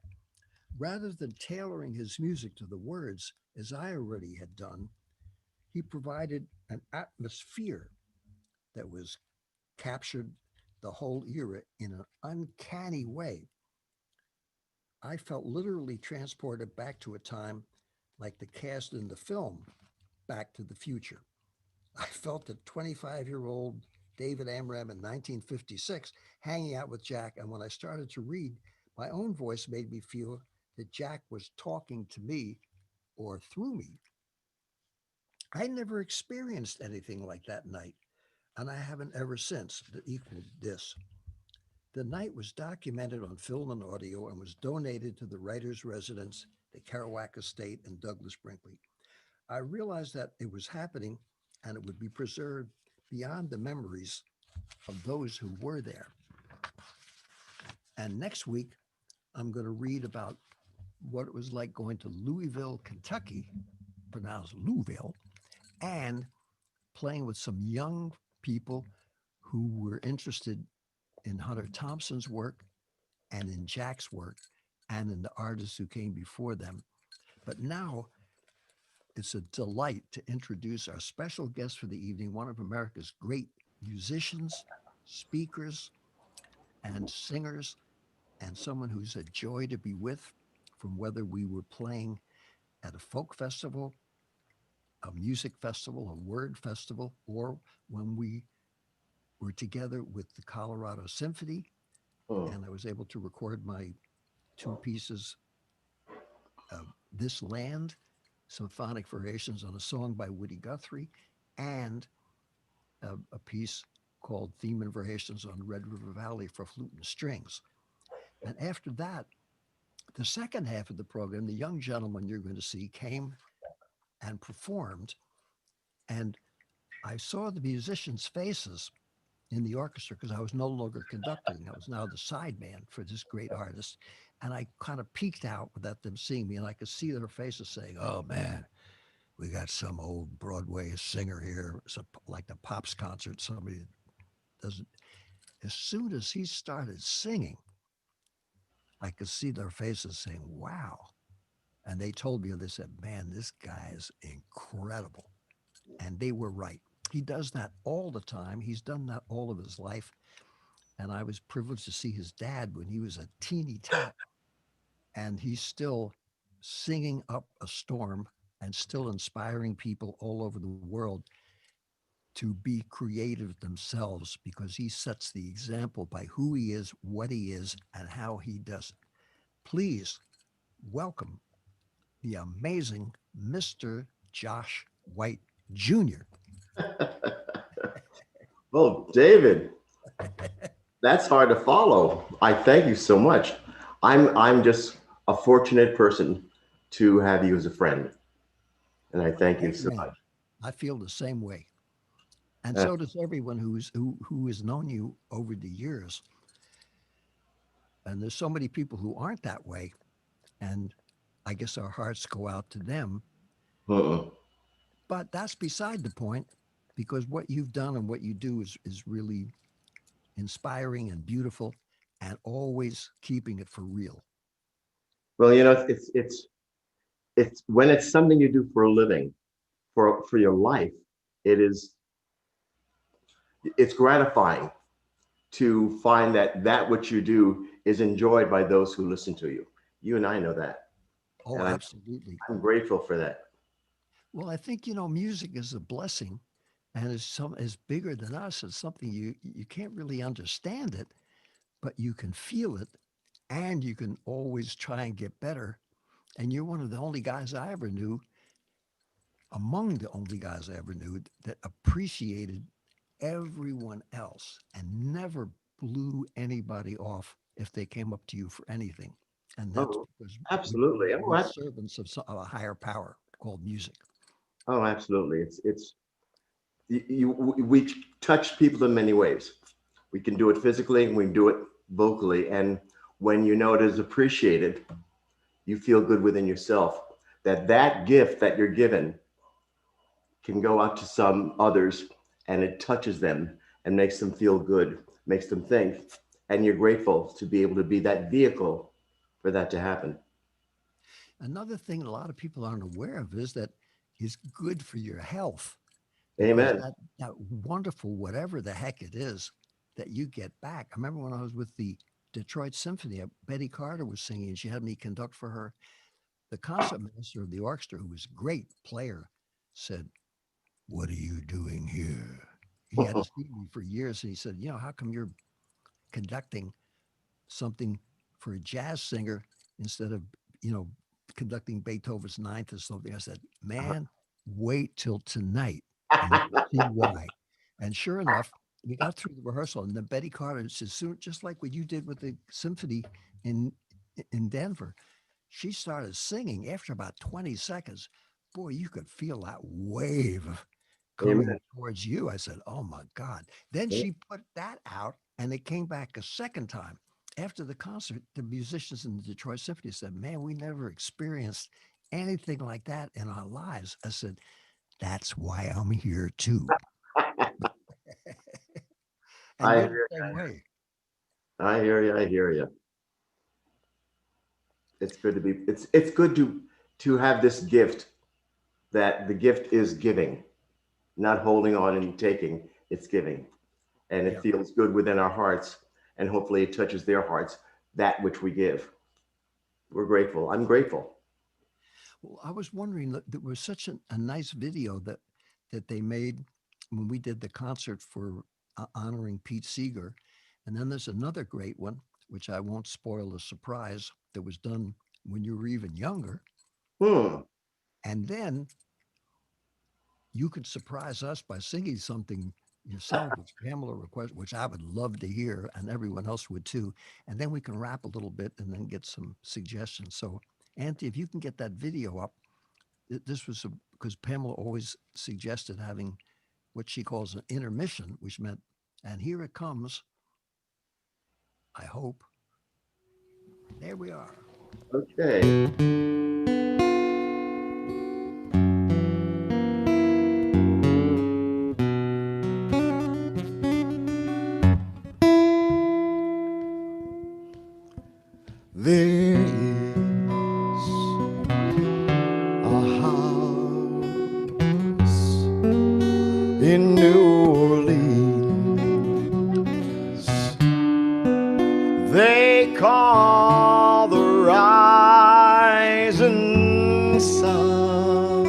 Rather than tailoring his music to the words, as I already had done, he provided an atmosphere that was captured the whole era in an uncanny way. I felt literally transported back to a time like the cast in the film Back to the Future. I felt that 25-year-old David Amram in 1956 hanging out with Jack. And when I started to read, my own voice made me feel that Jack was talking to me or through me. I never experienced anything like that night, and I haven't ever since that equaled this. The night was documented on film and audio and was donated to the writer's residence, the Kerouac Estate, and Douglas Brinkley. I realized that it was happening and it would be preserved beyond the memories of those who were there. And next week, I'm going to read about what it was like going to Louisville, Kentucky, pronounced Louisville, and playing with some young people who were interested in Hunter Thompson's work and in Jack's work and in the artists who came before them. But now it's a delight to introduce our special guest for the evening, one of America's great musicians, speakers, and singers, and someone who's a joy to be with, from whether we were playing at a folk festival, a music festival, a word festival, or when we were together with the Colorado Symphony, Hmm. and I was able to record my two pieces of This Land, symphonic variations on a song by Woody Guthrie, and a piece called Theme and Variations on Red River Valley for flute and strings. And after that, the second half of the program, the young gentleman you're going to see came and performed. And I saw the musicians' faces in the orchestra because I was no longer conducting. I was now the sideman for this great artist. And I kind of peeked out without them seeing me. And I could see their faces saying, oh, man, we got some old Broadway singer here. It's like the Pops concert. Somebody doesn't. As soon as he started singing, I could see their faces saying, wow. And they told me, they said, man, this guy is incredible. And they were right. He does that all the time. He's done that all of his life. And I was privileged to see his dad when he was a teeny tot. And he's still singing up a storm and still inspiring people all over the world to be creative themselves because he sets the example by who he is, what he is, and how he does it. Please welcome the amazing Mr. Josh White Jr. Well, David, that's hard to follow. I thank you so much. I'm just a fortunate person to have you as a friend, and I thank you so Amen. much. I feel the same way. And Uh, so does everyone who has known you over the years. And there's so many people who aren't that way. And I guess our hearts go out to them. uh-uh. But that's beside the point because what you've done and what you do is really inspiring and beautiful and always keeping it for real. Well, it's when it's something you do for a living, for your life, it is it's gratifying to find that which you do is enjoyed by those who listen to you. You and I know that, Oh, and absolutely. I'm grateful for that. Well, I think, music is a blessing and is bigger than us. It's something you can't really understand it, but you can feel it and you can always try and get better. And you're one of the only guys I ever knew, among the only guys I ever knew, that appreciated everyone else and never blew anybody off if they came up to you for anything. And that's Oh, because absolutely. we're servants of a higher power called music. Oh, absolutely. It's we touch people in many ways. We can do it physically and we can do it vocally. And when you know it is appreciated, you feel good within yourself that gift that you're given can go out to some others and it touches them and makes them feel good, makes them think. And you're grateful to be able to be that vehicle for that to happen. Another thing a lot of people aren't aware of is that is good for your health because Amen. that wonderful whatever the heck it is that you get back. I remember when I was with the Detroit Symphony, Betty Carter was singing, and she had me conduct for her. The concert master of the orchestra, who was a great player, said, "What are you doing here?" He had seen me for years, and he said, "How come you're conducting something for a jazz singer instead of, you know, conducting Beethoven's Ninth or something?" I said, "Man, wait till tonight and you'll see why." And sure enough, we got through the rehearsal, and then Betty Carter says, soon, just like what you did with the symphony in in Denver, she started singing after about 20 seconds. Boy, you could feel that wave coming Amen. towards you. I said, "Oh my God." Then she put that out and it came back a second time. After the concert, the musicians in the Detroit Symphony said, "Man, we never experienced anything like that in our lives." I said, "That's why I'm here too." And I you're the hear, same way. I hear you. I hear you. It's good to have this gift that the gift is giving, not holding on and taking, it's giving. And it Yeah. feels good within our hearts. And hopefully it touches their hearts, that which we give. We're grateful. I'm grateful. Well, I was wondering, there was such a nice video that they made when we did the concert for honoring Pete Seeger. And then there's another great one, which I won't spoil the surprise, that was done when you were even younger. Hmm. And then you could surprise us by singing something yourself, which Pamela requested, which I would love to hear, and everyone else would too. And then we can rap a little bit and then get some suggestions. So, Auntie, if you can get that video up, this was because Pamela always suggested having what she calls an intermission, which meant, and here it comes, I hope. There we are. Okay. There is a house in New Orleans they call the rising sun,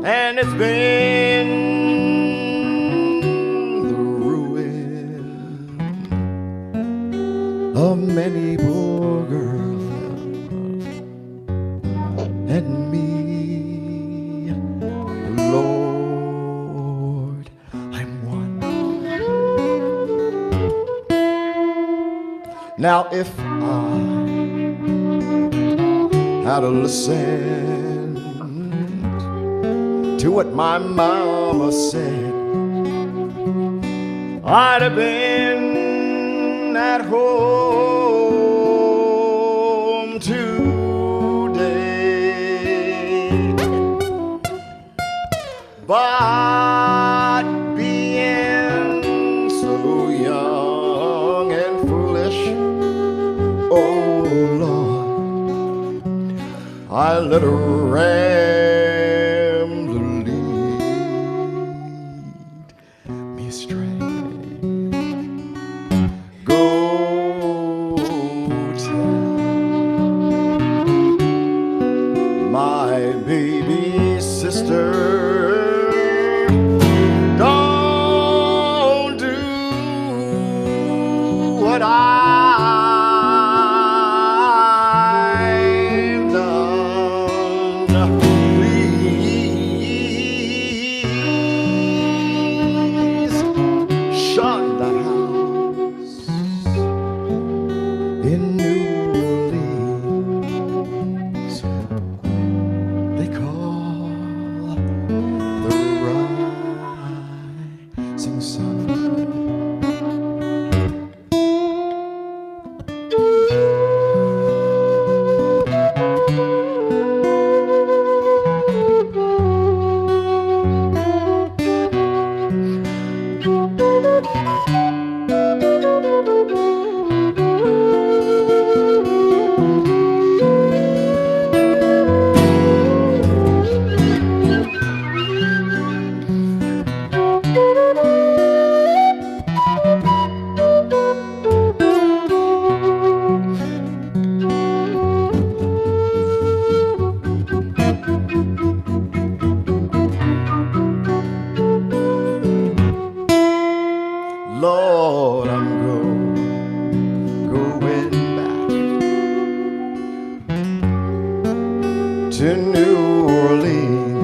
and it's been the ruin of many poor girls and me, Lord, I'm one. Now if I had to listen to what my mama said, I'd have been at home today. But being so young and foolish, I let a rambler lead me astray. Go tell my baby sister, don't do what I've done. Please shut that house in New Orleans. They call the rising sun. Lord, I'm going back to New Orleans.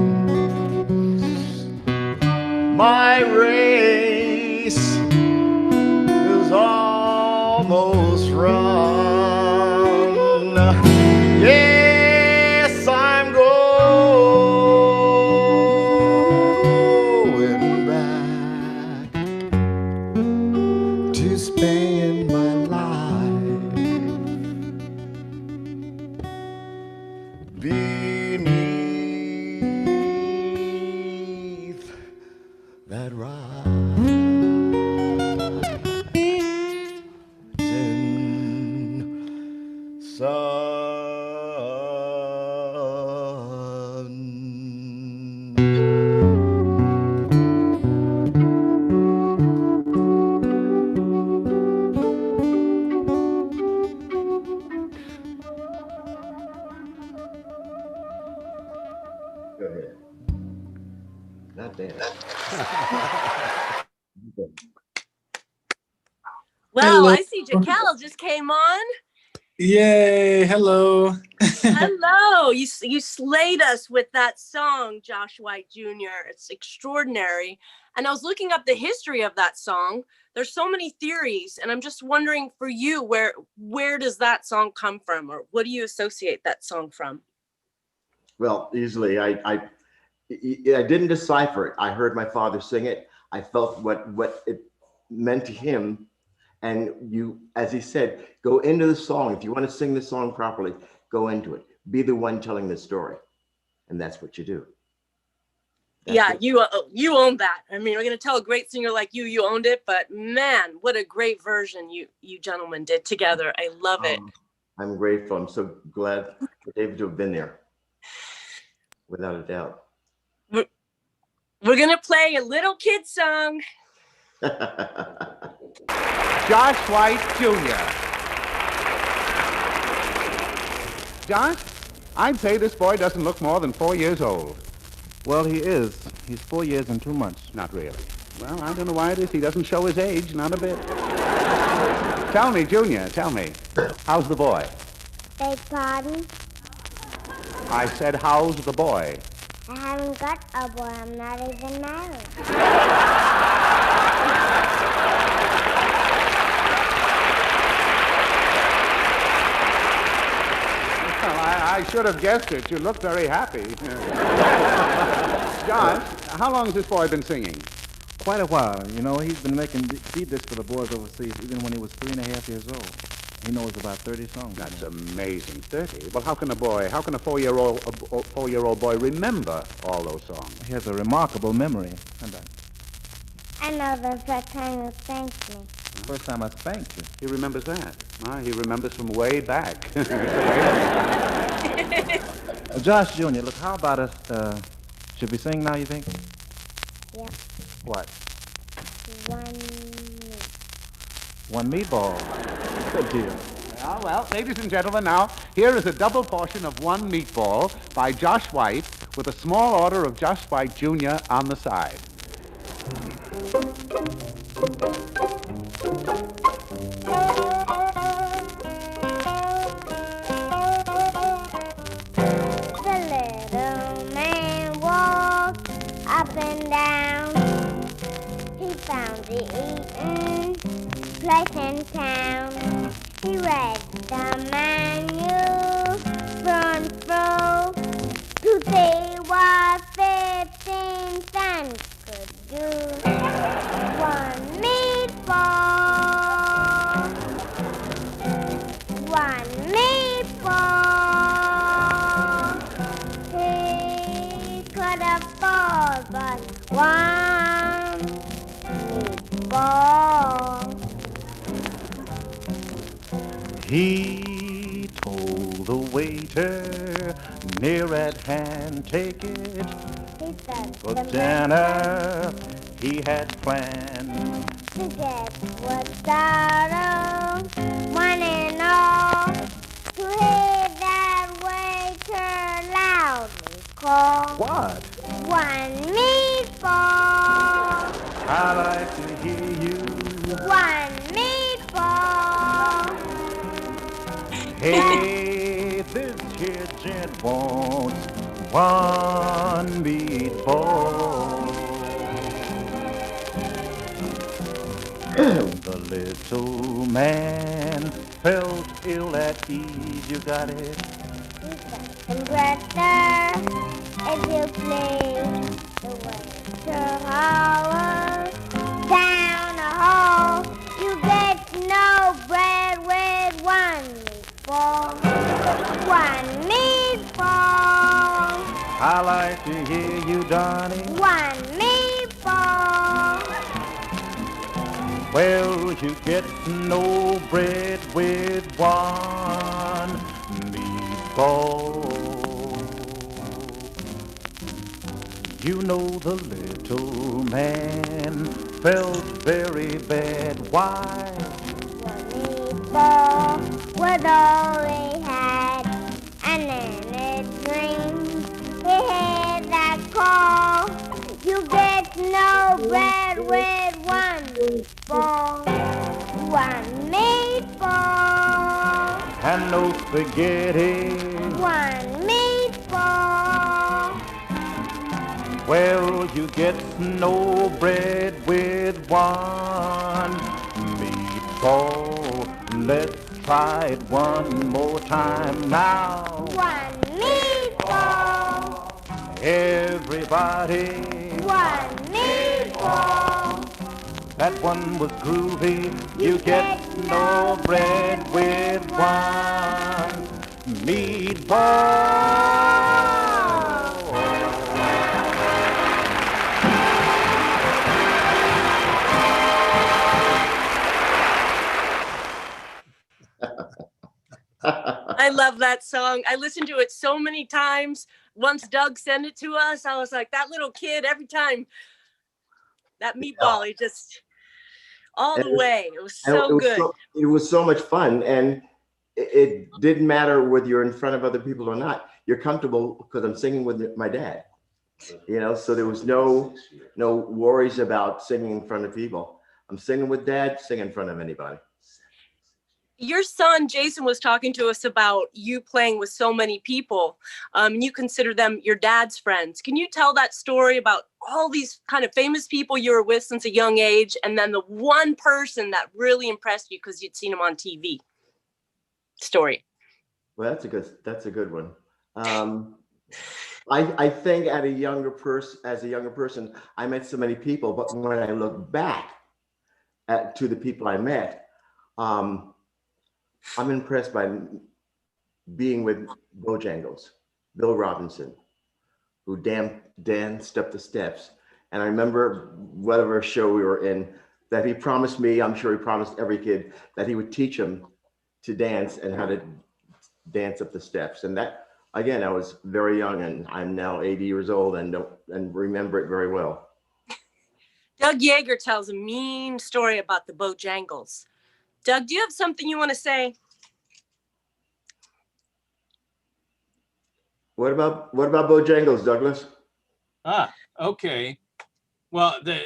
My race is almost run. Yes, I'm going back to spend my life beneath that rising sun. Go ahead. Not bad. Wow, Hello. I see Jaquel just came on. Yay, hello. Hello. You slayed us with that song, Josh White Jr. It's extraordinary. And I was looking up the history of that song. There's so many theories, and I'm just wondering for you, where does that song come from, or what do you associate that song from? Well, easily, I didn't decipher it. I heard my father sing it. I felt what it meant to him. And you, as he said, go into the song. If you want to sing the song properly, go into it. Be the one telling the story. And that's what you do. That's Yeah, it. you own that. I mean, we're gonna tell a great singer like you owned it, but man, what a great version you gentlemen did together. I love it. I'm grateful. I'm so glad for David to have been there, without a doubt. We're gonna play a little kid song. Josh White Jr. Josh, I'd say this boy doesn't look more than 4 years old. Well, he is. He's 4 years and 2 months. Not really. Well, I don't know why it is. He doesn't show his age, not a bit. Tell me, Junior, tell me. How's the boy? Beg pardon? I said, how's the boy? I haven't got a boy. I'm not even married. Well, I should have guessed it. You look very happy. Josh, how long has this boy been singing? Quite a while. You know, he's been making beat discs for the boys overseas even when he was 3.5 years old. He knows about 30 songs. That's amazing. 30. Well, how can a 4-year-old boy remember all those songs? He has a remarkable memory. And I know the first time you thanked me. first time I spanked you. He remembers that. He remembers from way back. Josh Jr., look, how about us, should we sing now, you think? Yeah. What? One minute. One meatball. Good deal. Well, ladies and gentlemen, now, here is a double portion of One Meatball by Josh White with a small order of Josh White Jr. on the side. The little man walked up and down. He found the eating place in town. He read the menu from through to see what 15 cents could do. One meatball. One meatball. He could afford but one meatball. He told the waiter near at hand, take it He said for the dinner he had planned. to get what's out of one and all. To hear that waiter loudly call. What? One meatball. I like to hear you. One meatball. Hey, this here gent wants one meatball. The little man felt ill at ease, you got it? And brother, if you please, the waiter hollers down the hall. You get no bread with one meatball. One meatball. I like to hear you, Donnie. One meatball. Well, you get no bread with one meatball. You know the little man felt very bad. Why? One meatball was all he had, and in his dreams he heard that call. You get no bread with one meatball. One meatball. And no spaghetti. One meatball. Well, you get no bread with one meatball. Let's try it one more time now. One meatball. Everybody, One meatball. that one was groovy. You get no bread with one meatball. I love that song. I listened to it so many times. Once Doug sent it to us, I was like, that little kid, every time that meatball, he just all the way. It was so good. It was so much fun, and it didn't matter whether you're in front of other people or not. You're comfortable because I'm singing with my dad. You know, so there was no worries about singing in front of people. I'm singing with dad, sing in front of anybody. Your son, Jason, was talking to us about you playing with so many people. And you consider them your dad's friends. Can you tell that story about all these kind of famous people you were with since a young age, and then the one person that really impressed you because you'd seen him on TV? Story. Well, that's a good one. I think as a younger person, I met so many people, but when I look back to the people I met, I'm impressed by being with Bojangles, Bill Robinson, who danced up the steps. And I remember whatever show we were in, that he promised me, I'm sure he promised every kid, that he would teach him to dance and how to dance up the steps. And that again, I was very young, and I'm now 80 years old and don't and remember it very well. Doug Yeager tells a mean story about the Bojangles. Doug, do you have something you want to say? What about Bojangles, Douglas? Okay. Well, the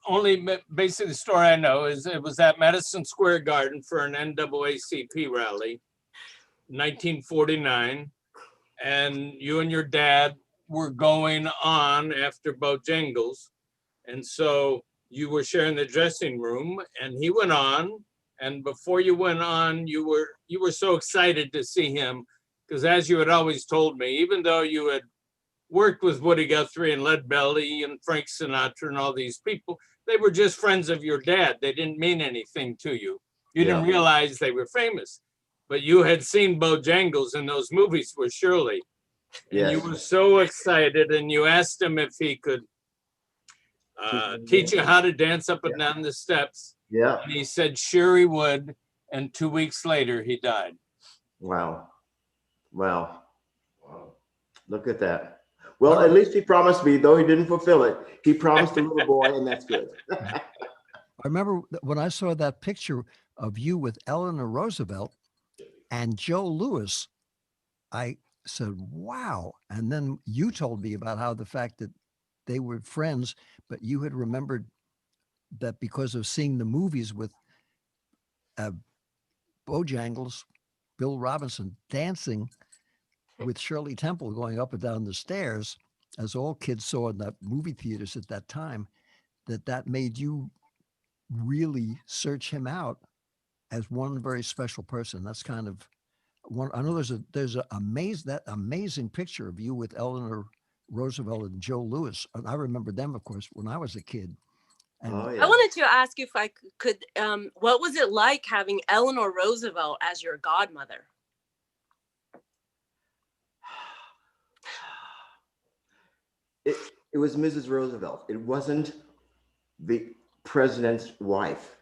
only basically story I know is it was at Madison Square Garden for an NAACP rally, 1949, and you and your dad were going on after Bojangles, and so you were sharing the dressing room, and he went on, and before you went on, you were so excited to see him because, as you had always told me, even though you had worked with Woody Guthrie and Led Belly and Frank Sinatra and all these people, they were just friends of your dad. They didn't mean anything to you. You didn't realize they were famous, but you had seen Bojangles in those movies with Shirley. And you were so excited, and you asked him if he could teach you how to dance up and down the steps. Yeah. And he said, sure he would. And 2 weeks later, he died. Wow. Wow. Look at that. Well, at least he promised me, though he didn't fulfill it. He promised a little boy, and that's good. I remember when I saw that picture of you with Eleanor Roosevelt and Joe Louis, I said, wow. And then you told me about how the fact that they were friends, but you had remembered that because of seeing the movies with Bojangles, Bill Robinson dancing with Shirley Temple going up and down the stairs, as all kids saw in the movie theaters at that time, that made you really search him out as one very special person. That's kind of one. I know there's a amazing picture of you with Eleanor Roosevelt and Joe Louis. And I remember them, of course, when I was a kid. And I wanted to ask if I could, what was it like having Eleanor Roosevelt as your godmother? It was Mrs. Roosevelt. It wasn't the president's wife.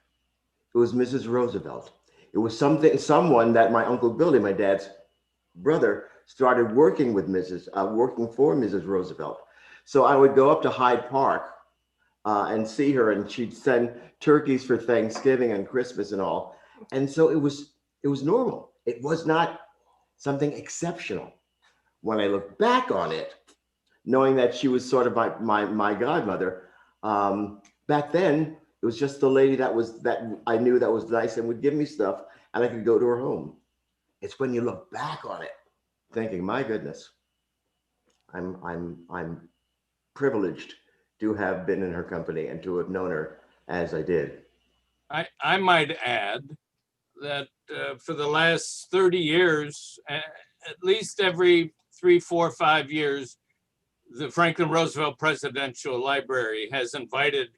It was Mrs. Roosevelt. It was someone that my Uncle Billy, my dad's brother, started working for Mrs. Roosevelt. So I would go up to Hyde Park and see her, and she'd send turkeys for Thanksgiving and Christmas and all. And so it was normal. It was not something exceptional. When I look back on it, knowing that she was sort of my godmother, back then it was just the lady that I knew that was nice and would give me stuff, and I could go to her home. It's when you look back on it, thinking, my goodness, I'm privileged to have been in her company and to have known her as I did. I might add that for the last 30 years, at least every 3, 4, 5 years, the Franklin Roosevelt Presidential Library has invited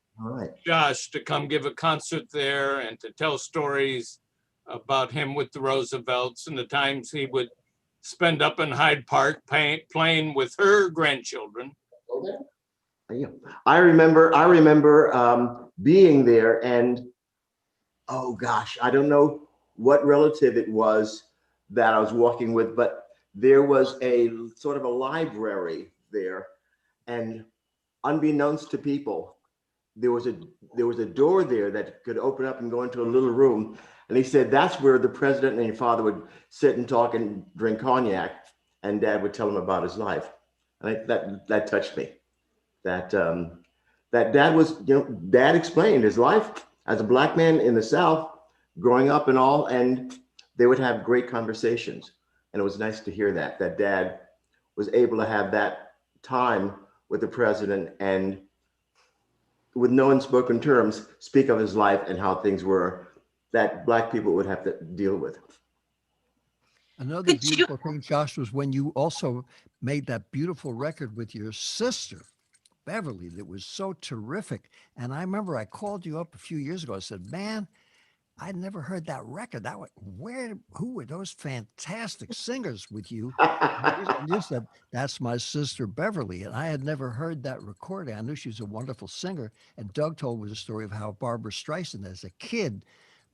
Josh to come give a concert there and to tell stories about him with the Roosevelts and the times he would spend up in Hyde Park playing with her grandchildren. I remember being there, and oh gosh, I don't know what relative it was that I was walking with, but there was a sort of a library there, and unbeknownst to people, there was a door there that could open up and go into a little room, and he said that's where the president and your father would sit and talk and drink cognac, and Dad would tell him about his life, and that touched me. That Dad was, Dad explained his life as a black man in the South, growing up and all, and they would have great conversations. And it was nice to hear that Dad was able to have that time with the president and with no unspoken terms, speak of his life and how things were that black people would have to deal with. Another beautiful thing, Josh, was when you also made that beautiful record with your sister, Beverly, that was so terrific. And I remember I called you up a few years ago. I said, man, I'd never heard that record. Who were those fantastic singers with you? And you said, that's my sister, Beverly. And I had never heard that recording. I knew she was a wonderful singer. And Doug told me the story of how Barbara Streisand, as a kid,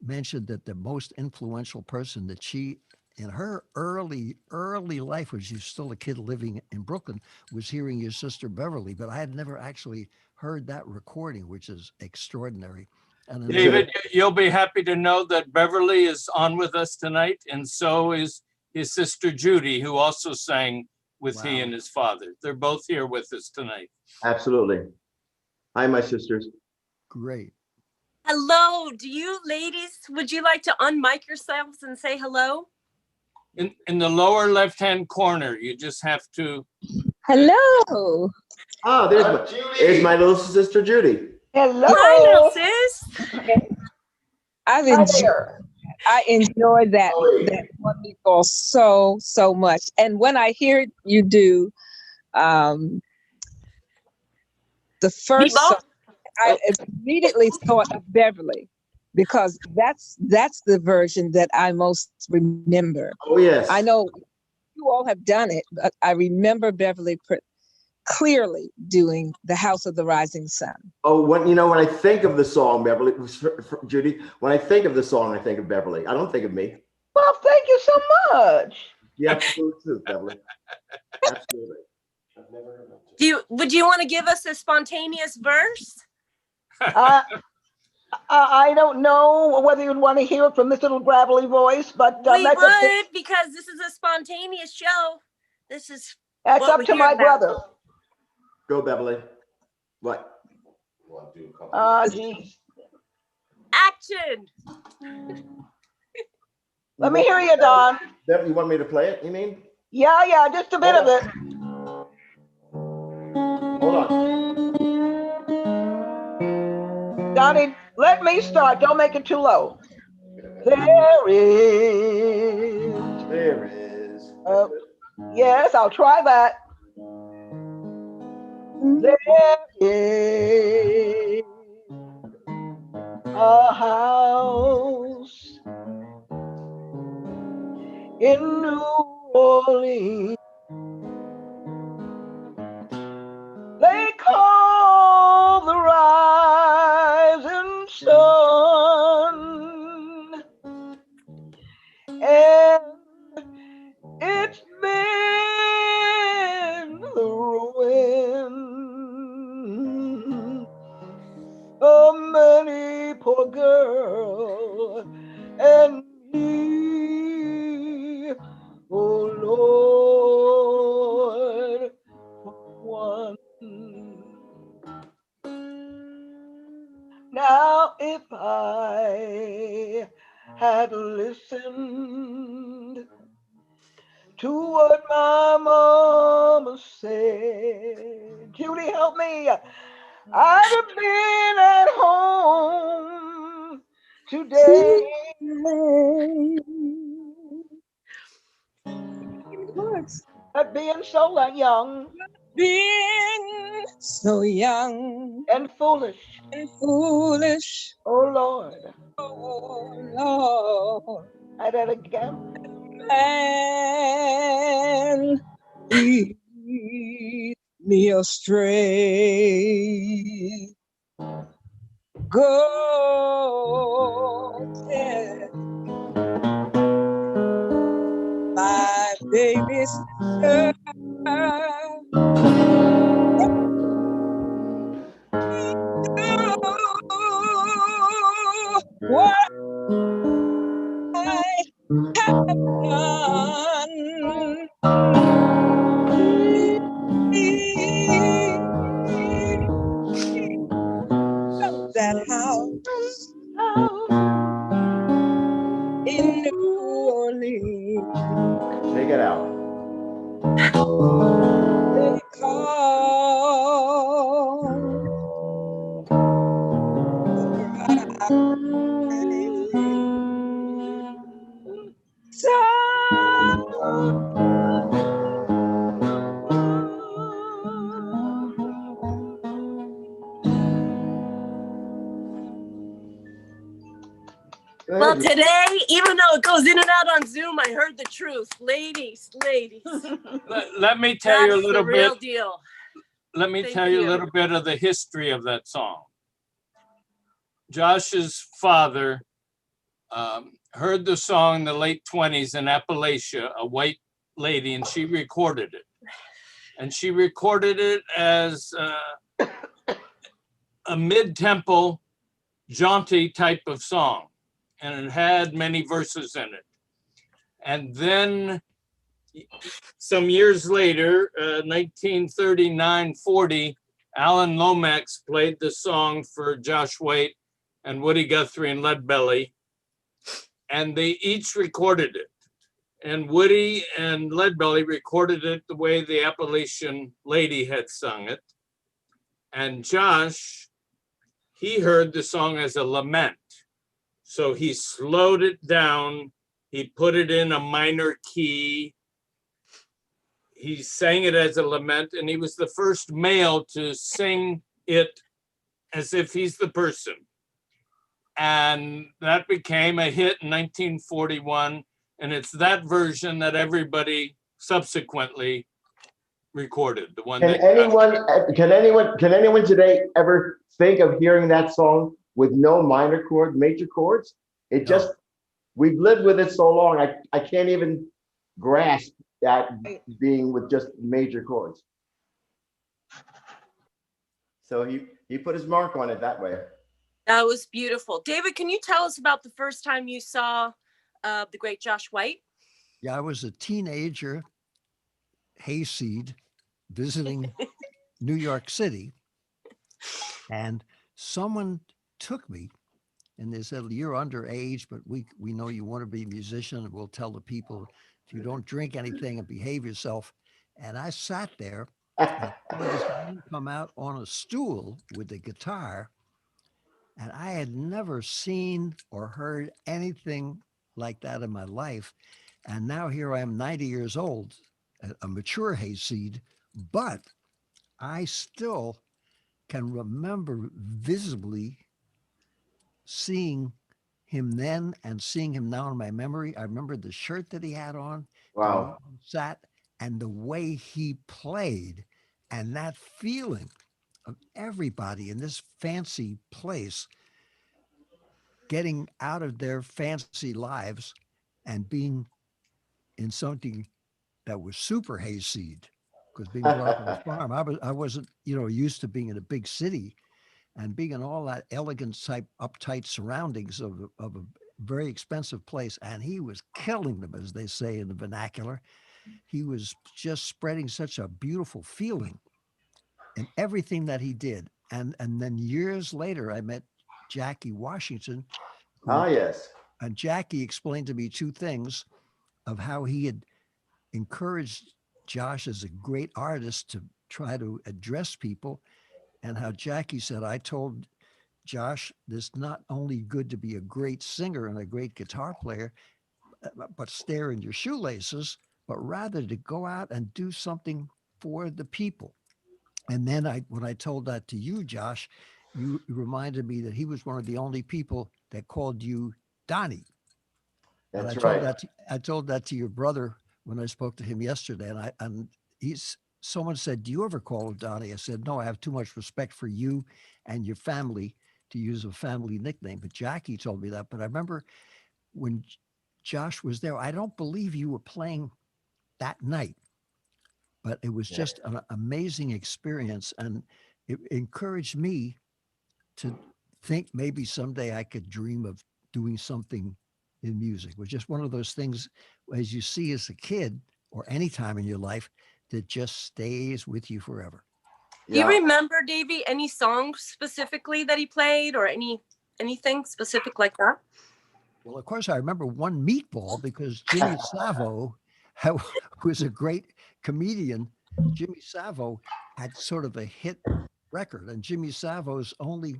mentioned that the most influential person that she in her early life, when she was still a kid living in Brooklyn, was hearing your sister Beverly. But I had never actually heard that recording, which is extraordinary. And another, David, you'll be happy to know that Beverly is on with us tonight, and so is his sister Judy, who also sang with he Wow. and his father. They're both here with us tonight. Absolutely. Hi, my sisters. great. Hello, do you ladies, would you like to unmic yourselves and say hello? In the lower left-hand corner, you just have to. Hello. Ah, there's my little sister Judy. Hello. Hi, little sis. I enjoy that one meatball so much. And when I hear you do the first Meatball? song, I immediately thought of Beverly, because that's the version that I most remember. Oh, yes. I know you all have done it, but I remember Beverly clearly doing The House of the Rising Sun. Oh, when I think of the song, Beverly, Judy, when I think of the song, I think of Beverly. I don't think of me. Well, thank you so much. Yeah, absolute truth, Beverly. Absolutely. I've never heard that. Would you want to give us a spontaneous verse? I don't know whether you'd want to hear it from this little gravelly voice, but We would, because this is a spontaneous show. That's up to my brother. Go, Beverly. What? Geez. Action. Let me hear you, Don. You want me to play it, you mean? Yeah, just a bit of it. Hold on. Donnie, let me start. Don't make it too low. There is. Yes, I'll try that. There is a house in New Orleans. They call the rising sun, and it's been the ruin of many poor girl and me, oh Lord, one. Now, if I had listened to what my mama said, Judy, help me, I'd have been at home today. But being so young, Being so young and foolish, oh Lord, Lord, I did it again. And lead me astray. Go tell my baby sister what I have done. That house in New Orleans. Take it out. They call Well, today, even though it goes in and out on Zoom, I heard the truth. Ladies. Let me tell you a little bit. Real deal. Let me tell you a little bit of the history of that song. Josh's father heard the song in the late 20s in Appalachia, a white lady, and she recorded it. And she recorded it as a mid-tempo, jaunty type of song. And it had many verses in it. And then some years later, 1939-40, Alan Lomax played the song for Josh White and Woody Guthrie and Leadbelly, and they each recorded it. And Woody and Leadbelly recorded it the way the Appalachian lady had sung it. And Josh, he heard the song as a lament. So he slowed it down. He put it in a minor key. He sang it as a lament, and he was the first male to sing it as if he's the person. And that became a hit in 1941. And it's that version that everybody subsequently recorded. The one Can that anyone today ever think of hearing that song with no minor chord, major chords? It just, we've lived with it so long, I can't even grasp that being with just major chords. So he put his mark on it that way. That was beautiful. David, can you tell us about the first time you saw the great Josh White? Yeah, I was a teenager, hayseed, visiting New York City, and someone took me and they said, "You're underage, but we know you want to be a musician, and we'll tell the people if you don't drink anything and behave yourself." And I sat there and saw this man come out on a stool with a guitar, and I had never seen or heard anything like that in my life. And now here I am, 90 years old, a mature hayseed, but I still can remember visibly seeing him then and seeing him now in my memory. I remember the shirt that he had on, the way Wow. he sat, and the way he played, and that feeling of everybody in this fancy place getting out of their fancy lives and being in something that was super hayseed, because being brought up on a farm, I wasn't, used to being in a big city and being in all that elegant type, uptight surroundings of a very expensive place. And he was killing them, as they say in the vernacular. He was just spreading such a beautiful feeling in everything that he did. And then years later, I met Jackie Washington. Yes. And Jackie explained to me two things of how he had encouraged Josh as a great artist to try to address people, and how Jackie said, "I told Josh, it's not only good to be a great singer and a great guitar player, but stare in your shoelaces, but rather to go out and do something for the people." And then when I told that to you, Josh, you reminded me that he was one of the only people that called you Donnie. And That's right. I told that to your brother when I spoke to him yesterday. And someone said, "Do you ever call him Donnie?" I said, "No, I have too much respect for you and your family to use a family nickname." But Jackie told me that. But I remember when Josh was there, I don't believe you were playing that night, but it was just an amazing experience. And it encouraged me to think maybe someday I could dream of doing something in music. It was just one of those things, as you see as a kid or any time in your life, that just stays with you forever. Do you remember, Davey, any songs specifically that he played, or anything specific like that? Well, of course, I remember one meatball because Jimmy Savo was a great comedian. Jimmy Savo had sort of a hit record, and Jimmy Savo's only,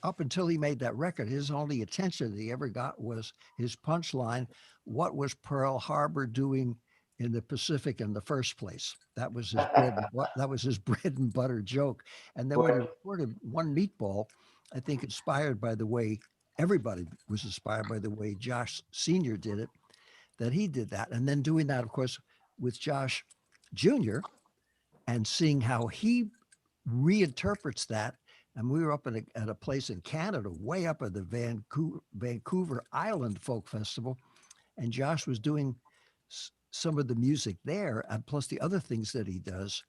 up until he made that record, his only attention that he ever got was his punchline, "What was Pearl Harbor doing in the Pacific in the first place?" That was his bread and butter joke. And then when he recorded One Meatball, I think inspired by the way everybody was inspired by the way Josh Sr. did it, that he did that. And then doing that, of course, with Josh Jr. and seeing how he reinterprets that And we were up at a place in Canada, way up at the Vancouver Island Folk Festival. And Josh was doing some of the music there, and plus the other things that he does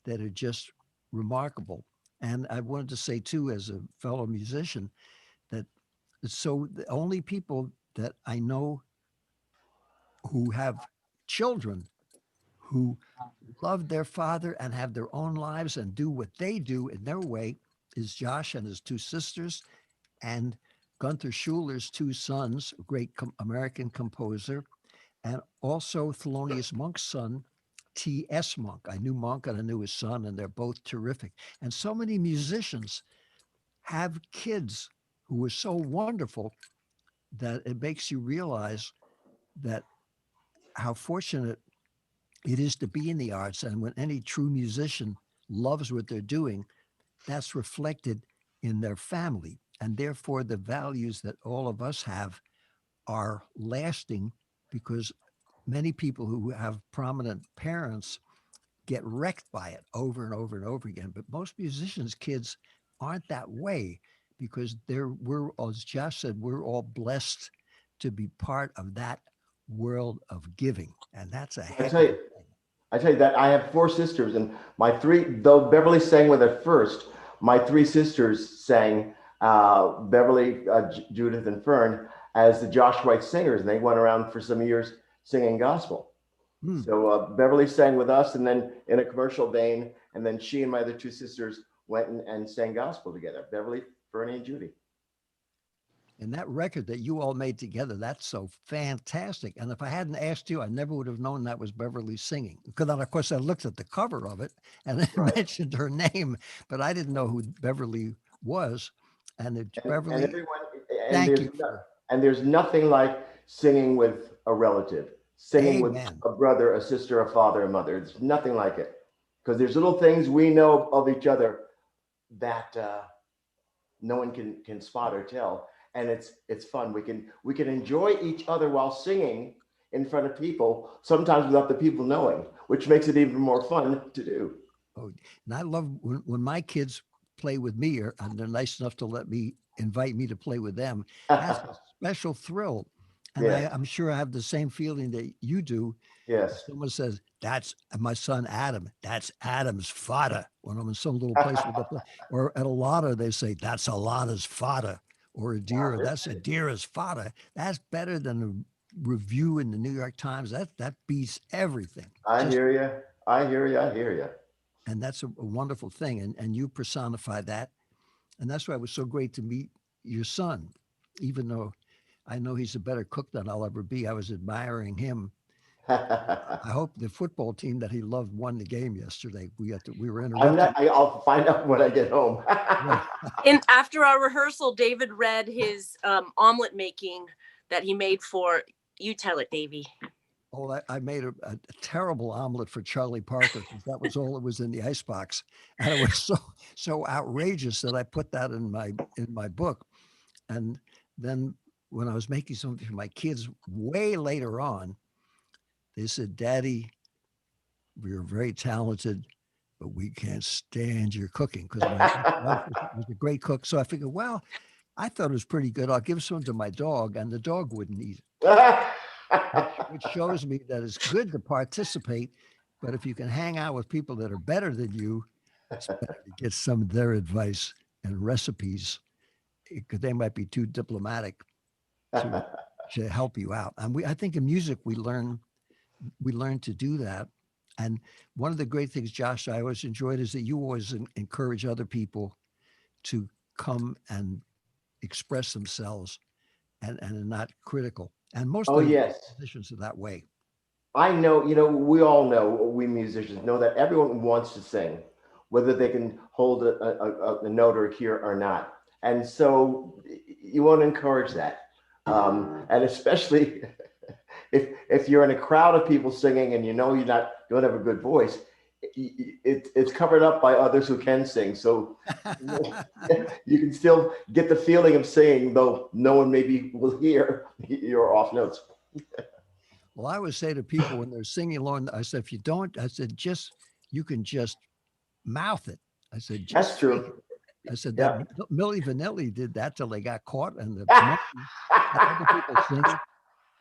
that are just remarkable. And I wanted to say too, as a fellow musician, that so the only people that I know who have children who love their father and have their own lives and do what they do in their way is Josh and his two sisters and Gunther Schuler's two sons, a great American composer, and also Thelonious Monk's son, T.S. Monk. I knew Monk and I knew his son, and they're both terrific. And so many musicians have kids who are so wonderful that it makes you realize that how fortunate it is to be in the arts. And when any true musician loves what they're doing, that's reflected in their family. And therefore, the values that all of us have are lasting because many people who have prominent parents get wrecked by it over and over and over again. But most musicians' kids aren't that way because we're, as Josh said, we're all blessed to be part of that world of giving. And that's a I heck tell of a you, I tell you that I have four sisters, and my three, though Beverly sang with it first, my three sisters sang Beverly, Judith, and Fern as the Josh White singers, and they went around for some years singing gospel. So Beverly sang with us, and then in a commercial vein, and then she and my other two sisters went and sang gospel together. Beverly, Fernie, and Judy. And that record that you all made together, that's so fantastic. And if I hadn't asked you, I never would have known that was Beverly singing. Because then, of course, I looked at the cover of it and it mentioned her name, but I didn't know who Beverly was. And it's Beverly, and everyone, thank you. And there's nothing like singing with a relative, singing with a brother, a sister, a father, a mother. There's nothing like it. Because there's little things we know of each other that no one can spot or tell. And it's fun. We can enjoy each other while singing in front of people, sometimes without the people knowing, which makes it even more fun to do. Oh, and I love when my kids play with me, and they're nice enough to invite me to play with them. That's a special thrill. And Yeah. I'm sure I have the same feeling that you do. Yes. Someone says, that's my son, Adam. That's Adam's fodder. When I'm in some little place with the, or at a lotta, they say, that's a lotta's fodder. Or a deer, that's a deer's fodder. That's better than a review in the New York Times. That beats everything. I hear you. I hear you. I hear you. And that's a wonderful thing. And you personify that. And that's why it was so great to meet your son, even though I know he's a better cook than I'll ever be. I was admiring him. I hope the football team that he loved won the game yesterday. We were interrupted. I'll find out when I get home. And after our rehearsal, David read his omelet making that he made for you. Tell it, Davey. Oh, I made a terrible omelet for Charlie Parker because that was all that was in the icebox, and it was so outrageous that I put that in my book. And then when I was making something for my kids way later on, they said, "Daddy, you're very talented, but we can't stand your cooking," because my wife was a great cook. So I figured, well, I thought it was pretty good. I'll give some to my dog, and the dog wouldn't eat it. Which shows me that it's good to participate, but if you can hang out with people that are better than you, it's better to get some of their advice and recipes because they might be too diplomatic to help you out. And I think in music we learn to do that. And one of the great things, Josh, I always enjoyed is that you always encourage other people to come and express themselves and are not critical. And most of the musicians are that way. I know, we all know, we musicians know that everyone wants to sing, whether they can hold a note or a key or not. And so you want to encourage that. And especially if you're in a crowd of people singing and you don't have a good voice, it's covered up by others who can sing. So you can still get the feeling of singing, though no one maybe will hear your off notes. Well, I would say to people when they're singing along, I said, if you don't, I said, you can just mouth it. I said, that's true. I said Yeah. that Milli Vanilli did that till they got caught, and the monkeys and other people singing.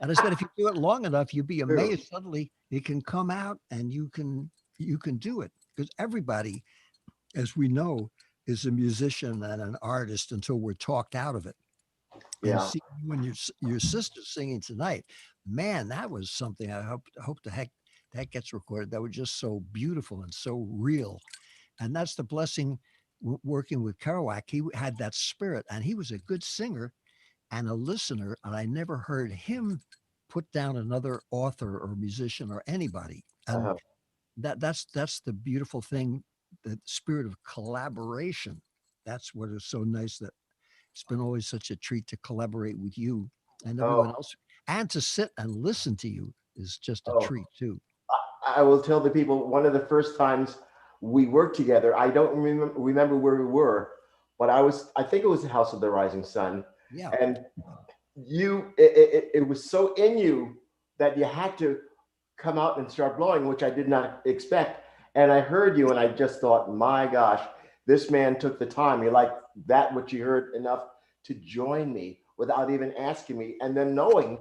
And I said, if you do it long enough, you'll be amazed. Suddenly, it can come out, and you can do it, because everybody, as we know, is a musician and an artist until we're talked out of it. And Yeah. see you and your sister singing tonight, man, that was something. I hope the heck that gets recorded. That was just so beautiful and so real. And that's the blessing working with Kerouac. He had that spirit, and he was a good singer and a listener. And I never heard him put down another author or musician or anybody. And that's the beautiful thing, the spirit of collaboration. That's what is so nice, that it's been always such a treat to collaborate with you and everyone else, and to sit and listen to you is just a treat too. I will tell the people, one of the first times we worked together, I don't remember where we were, but I think it was the House of the Rising Sun. Yeah. And it was so in you that you had to come out and start blowing, which I did not expect. And I heard you and I just thought, my gosh, this man took the time. He liked that, what you heard, enough to join me without even asking me. And then knowing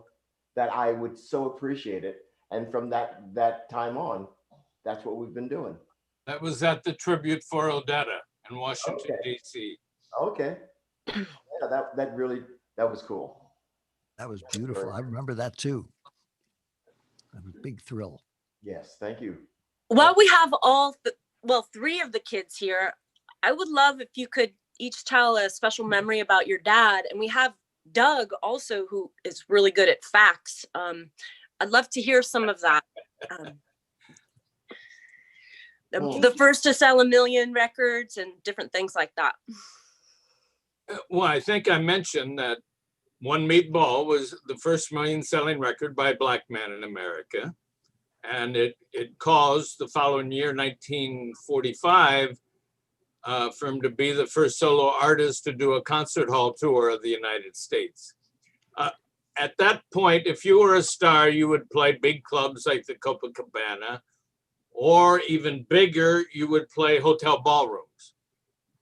that I would so appreciate it. And from that time on, that's what we've been doing. That was at the tribute for Odetta in Washington, D.C. Okay. Yeah, that was cool. That was beautiful. I remember that too. That was a big thrill. Yes, thank you. While we have three of the kids here, I would love if you could each tell a special memory about your dad. And we have Doug also, who is really good at facts. I'd love to hear some of that. The first to sell 1 million records and different things like that. Well, I think I mentioned that One Meatball was the first million-selling record by a black man in America. And it caused the following year, 1945, for him to be the first solo artist to do a concert hall tour of the United States. At that point, if you were a star, you would play big clubs like the Copacabana, or even bigger, you would play hotel ballrooms.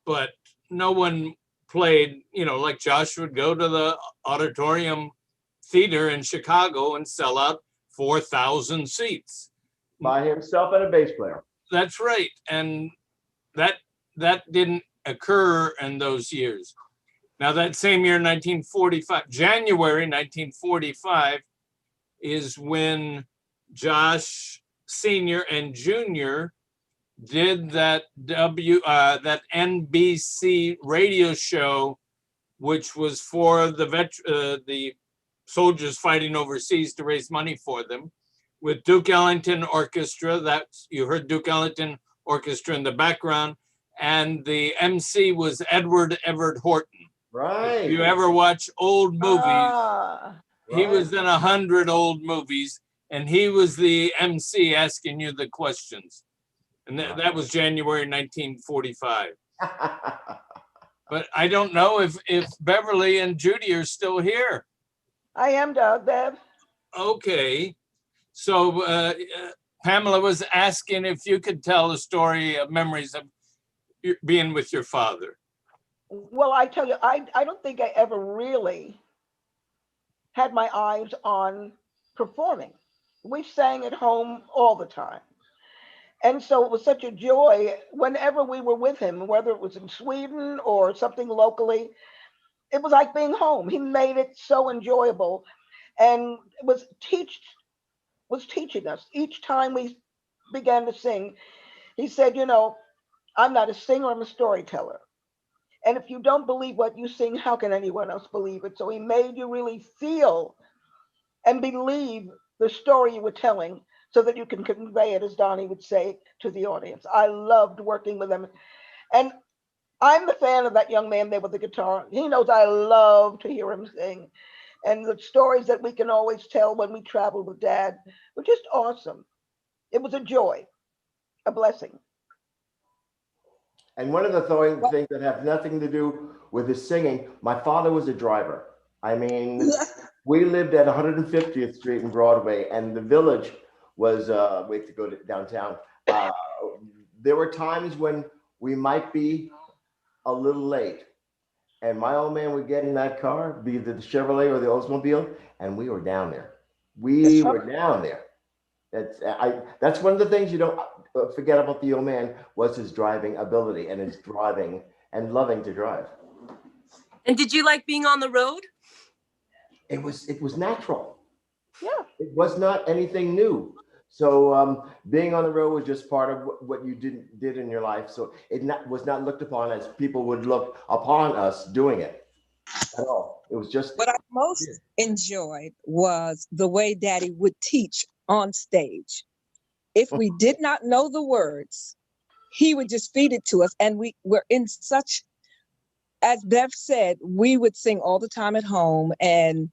But no one played, like Josh would go to the Auditorium Theater in Chicago and sell out 4,000 seats. By himself and a bass player. That's right. And that didn't occur in those years. Now, that same year, 1945, January 1945, is when Josh Sr. and Jr. did that NBC radio show, which was for the soldiers fighting overseas to raise money for them, with Duke Ellington Orchestra. You heard Duke Ellington Orchestra in the background, and the MC was Edward Everett Horton. Right. If you ever watch old movies, he was in 100 old movies, and he was the MC asking you the questions. And that was January 1945. But I don't know if Beverly and Judy are still here. I am, Doug, Bev. Okay. So Pamela was asking if you could tell a story of memories of being with your father. Well, I tell you, I don't think I ever really had my eyes on performing. We sang at home all the time. And so it was such a joy whenever we were with him, whether it was in Sweden or something locally. It was like being home. He made it so enjoyable, and was teaching us each time we began to sing. He said, I'm not a singer, I'm a storyteller. And if you don't believe what you sing, how can anyone else believe it? So he made you really feel and believe the story you were telling, so that you can convey it, as Donnie would say, to the audience. I loved working with him. And I'm the fan of that young man there with the guitar. He knows I love to hear him sing. And the stories that we can always tell when we traveled with Dad were just awesome. It was a joy, a blessing. And one of the things that have nothing to do with his singing, my father was a driver. I mean, we lived at 150th Street and Broadway, and the Village was, we had to go to downtown. There were times when we might be a little late. And my old man would get in that car, be it the Chevrolet or the Oldsmobile, and we were down there. We That's were right. down there. That's one of the things you don't forget about the old man was his driving ability and his driving and loving to drive. And did you like being on the road? It was natural. Yeah. It was not anything new. So being on the road was just part of what you did in your life. So was not looked upon as people would look upon us doing it at all. It was just What I most enjoyed was the way Daddy would teach on stage. If we did not know the words, he would just feed it to us. And we were in such, as Bev said, we would sing all the time at home and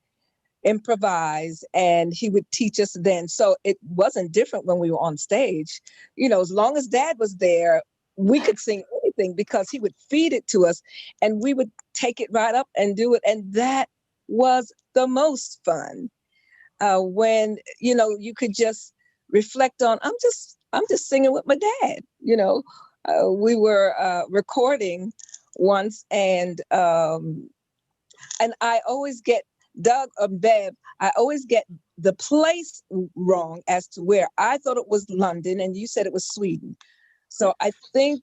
improvise, and he would teach us then. So it wasn't different when we were on stage. You know, as long as Dad was there, we could sing anything because he would feed it to us and we would take it right up and do it. And that was the most fun. When, you know, you could just reflect on, I'm just singing with my dad. You know, we were recording once, and I always get Doug or Bev, I always get the place wrong as to where. I thought it was London and you said it was Sweden. So I think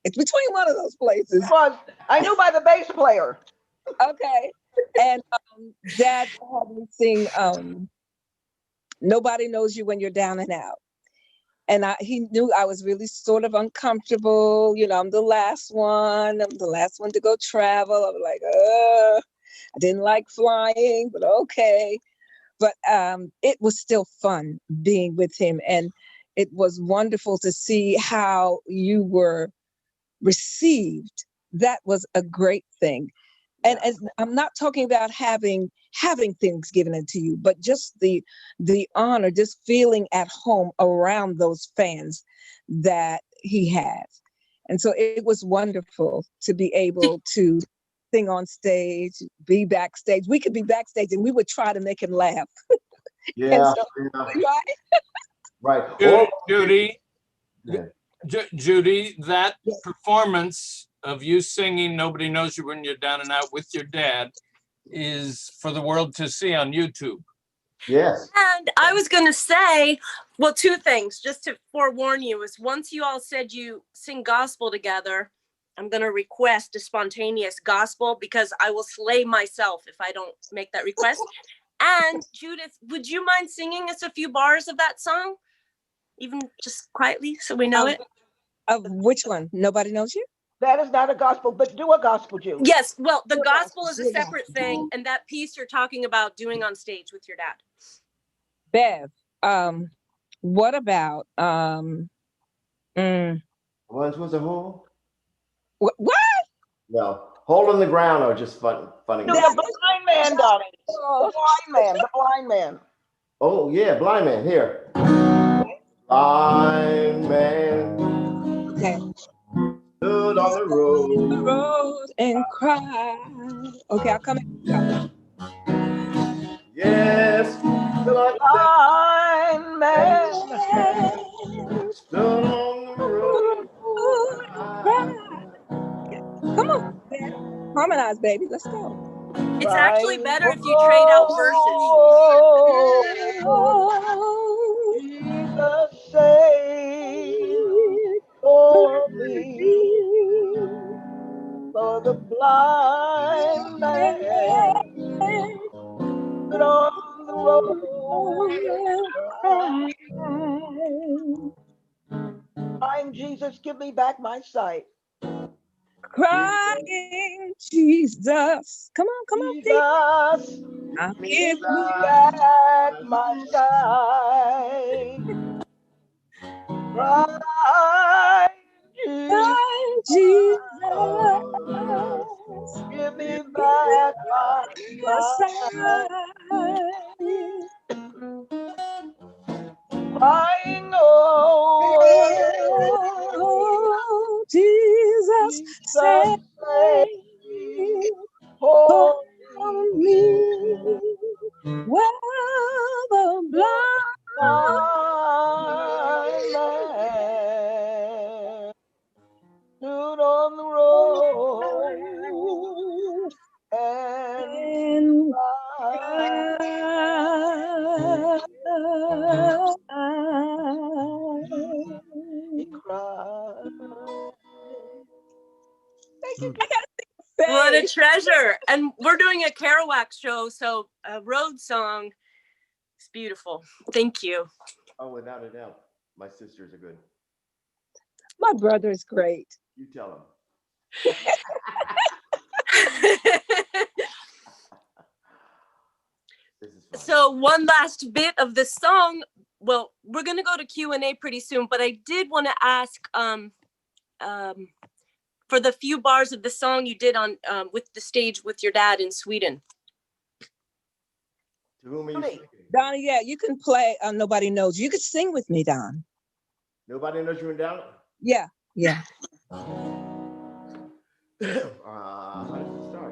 it's between one of those places. But I knew by the bass player. Okay. And Dad had me sing Nobody Knows You When You're Down and Out. And he knew I was really sort of uncomfortable. You know, I'm the last one to go travel. I was like, I didn't like flying, but okay. But it was still fun being with him. And it was wonderful to see how you were received. That was a great thing. And I'm not talking about having things given into you, but just the honor, just feeling at home around those fans that he has. And so it was wonderful to be able to sing on stage, be backstage. We could be backstage and we would try to make him laugh. yeah, So, right. Judy, Yeah. Judy, that performance of you singing Nobody Knows You When You're Down and Out with your dad is for the world to see on YouTube. Yes. And I was going to say, well, two things just to forewarn you is once you all said you sing gospel together, I'm going to request a spontaneous gospel because I will slay myself if I don't make that request. And Judith, would you mind singing us a few bars of that song? Even just quietly so we know it? Of which one? Nobody Knows You? That is not a gospel, but do a gospel, Jude. Yes, well, the gospel is a separate thing, and that piece you're talking about doing on stage with your dad. Bev, what about Once was a hole. What? Well, hole in the ground or just funny. No, the blind man, Donnie. The blind man. Oh yeah, blind man here. Blind man. Okay. Stood on the road. And cried. Okay, I'll come in. Yes. Blind man. Stood on the road. Come on, baby. Harmonize, baby. Let's go. It's actually better if you trade out verses. Jesus saved for me, for the blind man stood on the road. Kind Jesus, give me back my sight. Crying Jesus. Come on, Jesus, give me back my sight. Crying Jesus, give me back my sight. Crying, oh, Jesus, save for me. Well, the blind cry. Thank you. What a Faith. treasure. And we're doing a Kerouac show, so a road song. It's beautiful. Thank you. Oh, without a doubt, my sisters are good. My brother is great. You tell them. This is fun. So one last bit of the song. Well, we're gonna go to Q&A pretty soon, but I did want to ask for the few bars of the song you did on with the stage with your dad in Sweden. To whom are you speaking? Donna, yeah, you can play Nobody Knows. You could sing with me, Don. Nobody knows you in down? Yeah, yeah. How does it start?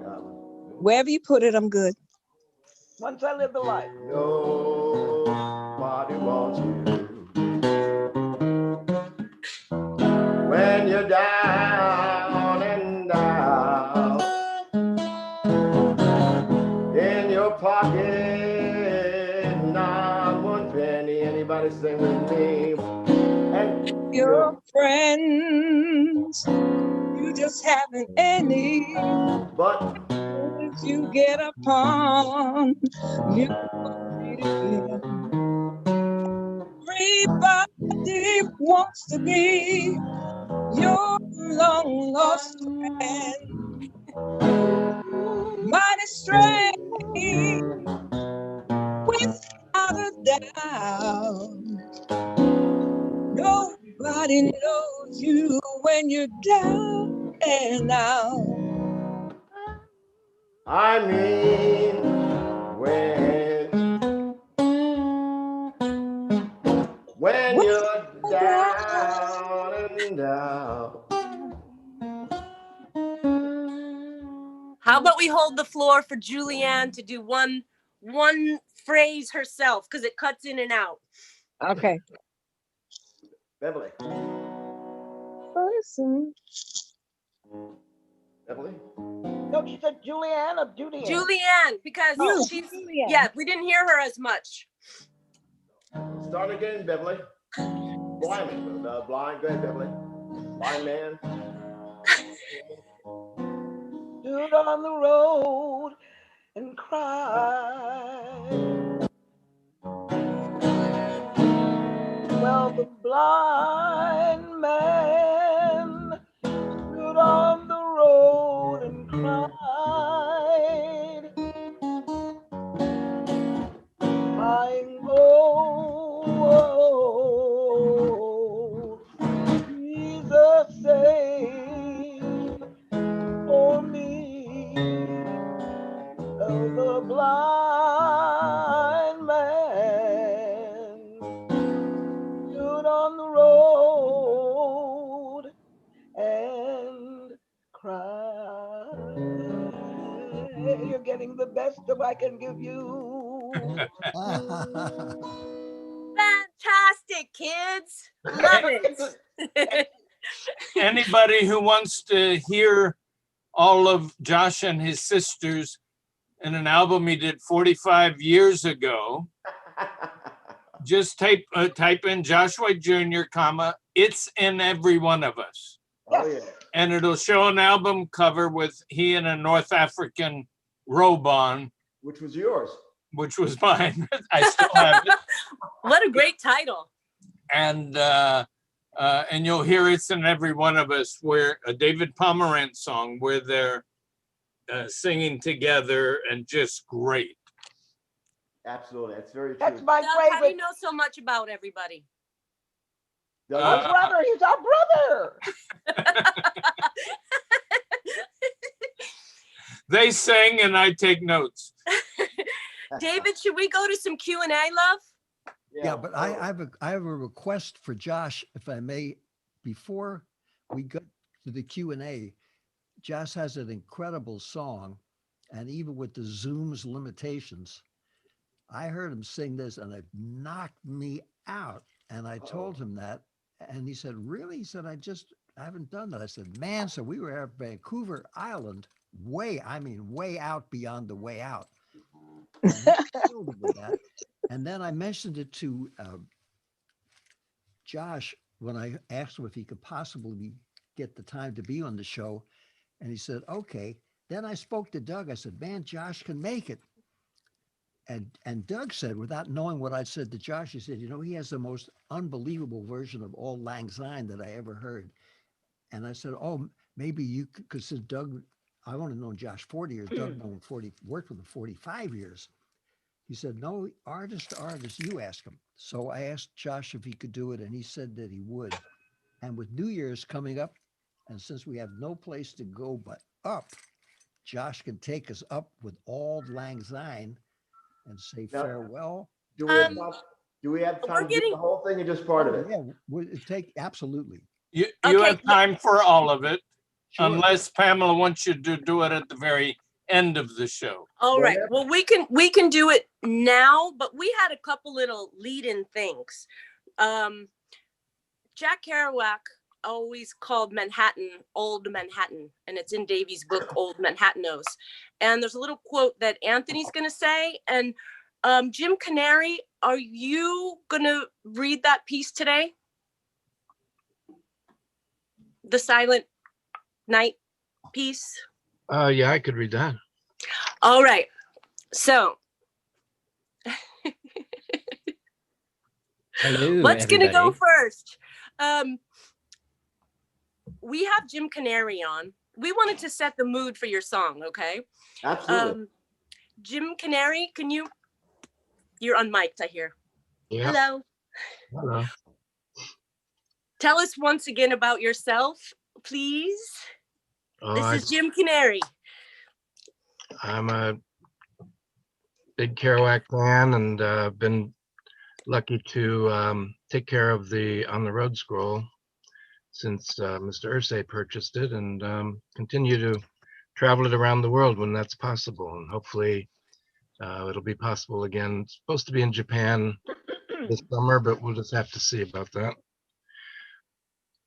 Wherever you put it, I'm good. Once I live the life. Nobody wants you when you're down and out. In your pocket, not one penny. Anybody sing with me? And Your friends, you just haven't any. But if you get upon you, everybody wants to be your long lost friend. Mighty strange, without a doubt. Nobody knows you when you're down and out. I mean, when you're down and out. How about we hold the floor for Julianne to do one phrase herself, because it cuts in and out. Okay. Beverly. Listen. Beverly? No, she said Julianne or Julianne? Julianne, because she's, yeah, we didn't hear her as much. Start again, Beverly. Blind man. Blind. Go ahead, Beverly. Blind man. Stood on the road and cried. Well, the blind man stood on the road and cried, crying, oh, Jesus, save for me. Oh, the blind man stood on the road and cried. You're getting the best of I can give you. Fantastic, kids. Love it. Anybody who wants to hear all of Josh and his sisters in an album he did 45 years ago, just type in Josh White Jr., it's in every one of us. Oh, yeah. And it'll show an album cover with he in a North African robe on. Which was yours. Which was mine. I still have it. What a great title. And you'll hear it's in every one of us, where a David Pomerantz song where they're singing together and just great. Absolutely. That's very true. That's my Doug, how do you favorite. know so much about everybody? Our brother, he's our brother. They sing and I take notes. David, should we go to some Q&A, love? Yeah, but I have a request for Josh, if I may. Before we go to the Q&A, Josh has an incredible song, and even with the Zoom's limitations, I heard him sing this and it knocked me out. And I told him that, and he said, really? He said, I haven't done that. I said, man, so we were at Vancouver Island, way out beyond the way out. And he killed it with that. And then I mentioned it to Josh when I asked him if he could possibly get the time to be on the show, and he said, okay. Then I spoke to Doug. I said, man, Josh can make it. And Doug said, without knowing what I said to Josh, he said, you know, he has the most unbelievable version of Auld Lang Syne that I ever heard. And I said, oh, maybe you could, because since Doug, I've only known Josh 40 years, Doug known 40, worked with him 45 years. He said, no, artist to artist, you ask him. So I asked Josh if he could do it, and he said that he would. And with New Year's coming up, and since we have no place to go but up, Josh can take us up with Auld Lang Syne and say Now, farewell. do we have time? Do we have time to do the whole thing or just part of it? Yeah, would take absolutely. You Okay, have time for all of it, Sure. unless Pamela wants you to do it at the very end of the show. All right. Well, we can do it now, but we had a couple little lead-in things. Jack Kerouac always called Manhattan Old Manhattan, and it's in Davy's book Old Manhattanos. And there's a little quote that Anthony's going to say. And Jim Canary, are you going to read that piece today? The Silent Night piece? Yeah, I could read that. All right. So Hello, what's going to go everybody. first? We have Jim Canary on. We wanted to set the mood for your song, okay? Absolutely. Jim Canary, you're unmiked, I hear. Yeah. Hello. Hello. Tell us once again about yourself, please. This is Jim Canary. I'm a big Kerouac fan, and been lucky to take care of the On the Road scroll since Mr. Irsay purchased it, and continue to travel it around the world when that's possible. And hopefully it'll be possible again. It's supposed to be in Japan this summer, but we'll just have to see about that.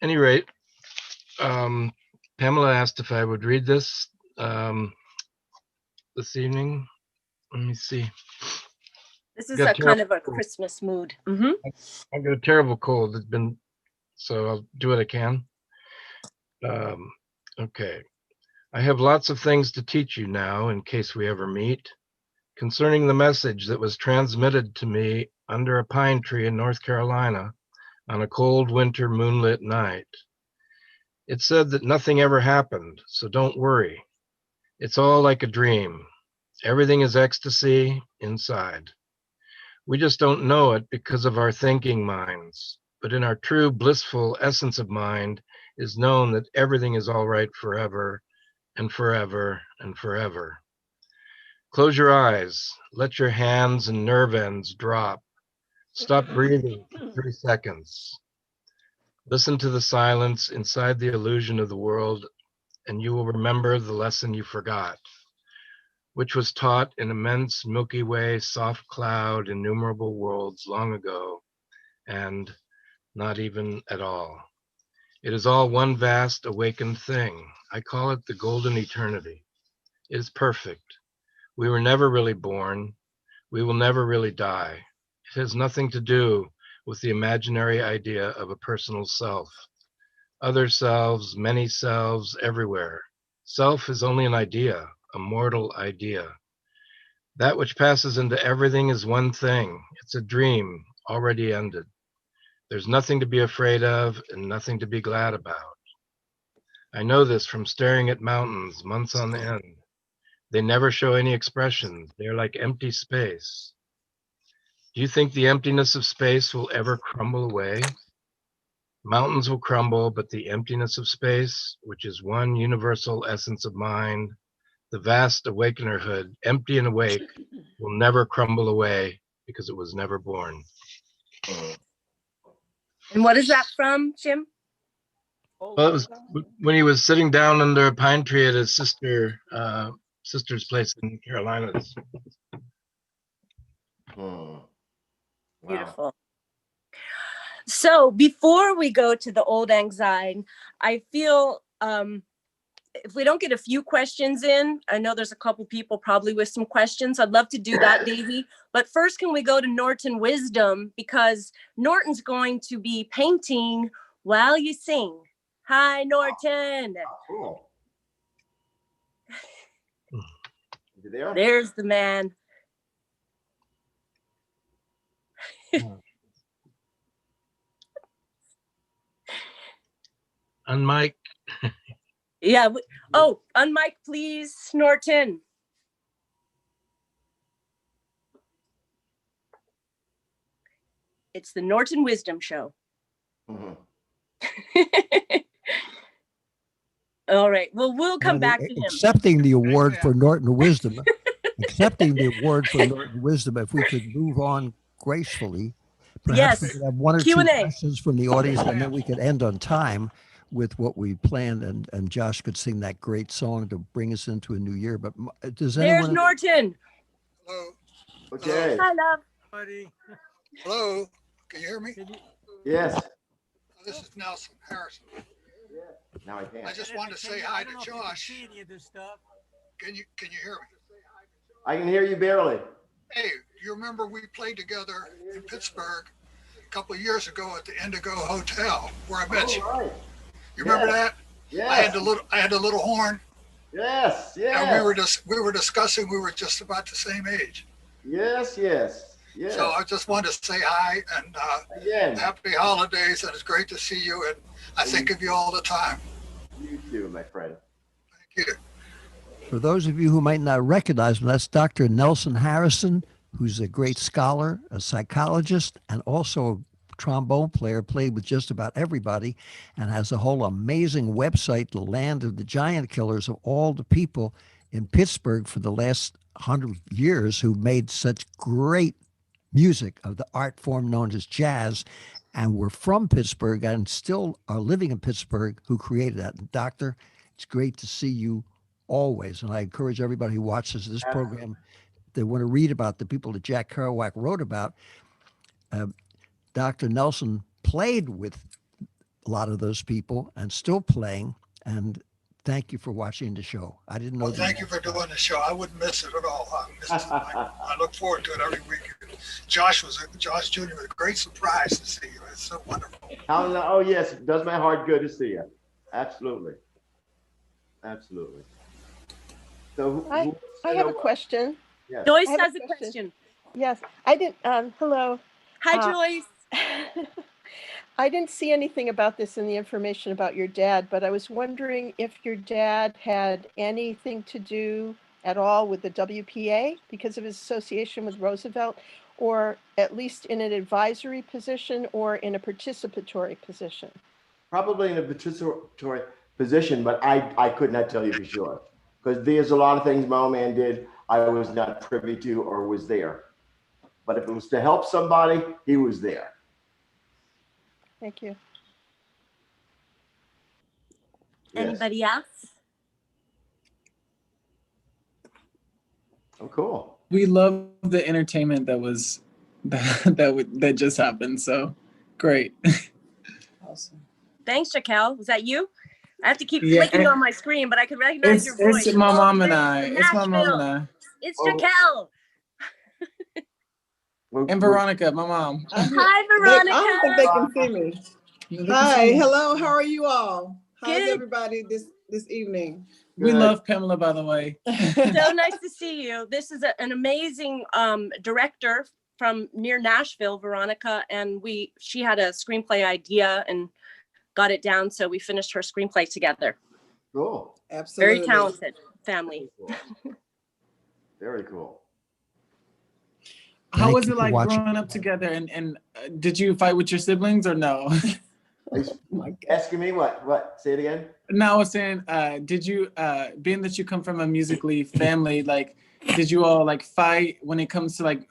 Any rate, Pamela asked if I would read this this evening. Let me see. This is a kind of a Christmas mood. Mm-hmm. I've got a terrible cold. It's been, so I'll do what I can. Okay. I have lots of things to teach you now in case we ever meet, concerning the message that was transmitted to me under a pine tree in North Carolina on a cold winter moonlit night. It said that nothing ever happened, so don't worry. It's all like a dream. Everything is ecstasy inside. We just don't know it because of our thinking minds, but in our true blissful essence of mind is known that everything is all right forever and forever and forever. Close your eyes, let your hands and nerve ends drop. Stop breathing for 3 seconds. Listen to the silence inside the illusion of the world, and you will remember the lesson you forgot, which was taught in immense Milky Way, soft cloud, innumerable worlds long ago, and not even at all. It is all one vast awakened thing. I call it the golden eternity. It is perfect. We were never really born. We will never really die. It has nothing to do with the imaginary idea of a personal self. Other selves, many selves, everywhere. Self is only an idea, a mortal idea. That which passes into everything is one thing. It's a dream, already ended. There's nothing to be afraid of and nothing to be glad about. I know this from staring at mountains months on end. They never show any expression. They're like empty space. Do you think the emptiness of space will ever crumble away? Mountains will crumble, but the emptiness of space, which is one universal essence of mind, the vast awakenerhood, empty and awake, will never crumble away because it was never born. And what is that from, Jim? Well, it was when he was sitting down under a pine tree at his sister's place in the Carolinas. Wow. Beautiful. So before we go to the Old Lang Syne, I feel if we don't get a few questions in, I know there's a couple people probably with some questions. I'd love to do that, Davey. But first, can we go to Norton Wisdom, because Norton's going to be painting while you sing. Hi, Norton. Cool. You there? There's the man. Unmic. Yeah. Oh, unmic, please, Norton. It's the Norton Wisdom Show. Mhm. All right. Well, we'll come back to him. Accepting the award for Norton Wisdom, accepting the award for Norton Wisdom, if we could move on gracefully, perhaps we Yes. could have one or Q&A. two questions from the audience, and then we could end on time with what we planned, and Josh could sing that great song to bring us into a new year. But does There's anyone? Norton. Hello. Okay. Hi, love. Hello. Can you hear me? Yes. This is Nelson Harrison. Now I can. I just wanted to say hi to Josh. Can you hear me? I can hear you barely. Hey, you remember we played together in Pittsburgh a couple of years ago at the Indigo Hotel where I met you. Right. You remember that? Yes. I had the little horn. Yes. Yes. And we were discussing, we were just about the same age. Yes. Yes. Yes. So I just wanted to say hi and Again. happy holidays, and it's great to see you, and I think of you all the time. You too, my friend. Thank you. For those of you who might not recognize him, that's Dr. Nelson Harrison, who's a great scholar, a psychologist, and also a trombone player, played with just about everybody, and has a whole amazing website, the land of the giant killers, of all the people in Pittsburgh for the last 100 years who made such great music of the art form known as jazz, and were from Pittsburgh and still are living in Pittsburgh, who created that. And Doctor, it's great to see you always. And I encourage everybody who watches this program, they want to read about the people that Jack Kerouac wrote about. Dr. Nelson played with a lot of those people and still playing. And thank you for watching the show. I didn't know. Well, thank you for doing the show. I wouldn't miss it at all. I look forward to it every week. Josh Jr. was a great surprise to see you. It's so wonderful. Oh yes, it does my heart good to see you. Absolutely. Absolutely. So I have a question. Yes. Joyce I have has a a question. Yes, I didn't, hello. Hi, Joyce. I didn't see anything about this in the information about your dad, but I was wondering if your dad had anything to do at all with the WPA because of his association with Roosevelt, or at least in an advisory position or in a participatory position. Probably in a participatory position, but I could not tell you for sure. Because there's a lot of things my old man did I was not privy to or was there. But if it was to help somebody, he was there. Thank you. Yes. Anybody else? Oh, cool. We love the entertainment that just happened. So great. Awesome. Thanks, Jaquel. Was that you? I have to keep Yeah. clicking on my screen, but I can recognize your voice. It's my mom and All the I. way from It's my mom Nashville. and I. It's Oh. Jaquel. And Veronica, my mom. Hi, Veronica. I don't think they can see me. Hi, hello, how are you all? How's Good. everybody this evening? We Good. love Pamela, by the way. So nice to see you. This is an amazing director from near Nashville, Veronica, and she had a screenplay idea and got it down, so we finished her screenplay together. Cool. Absolutely. Very talented family. Very cool. How Thank was you it for like watching. growing up together? And did you fight with your siblings or no? Asking me what? Say it again. No, I was saying, did you, being that you come from a musically family, like, did you all like fight when it comes to like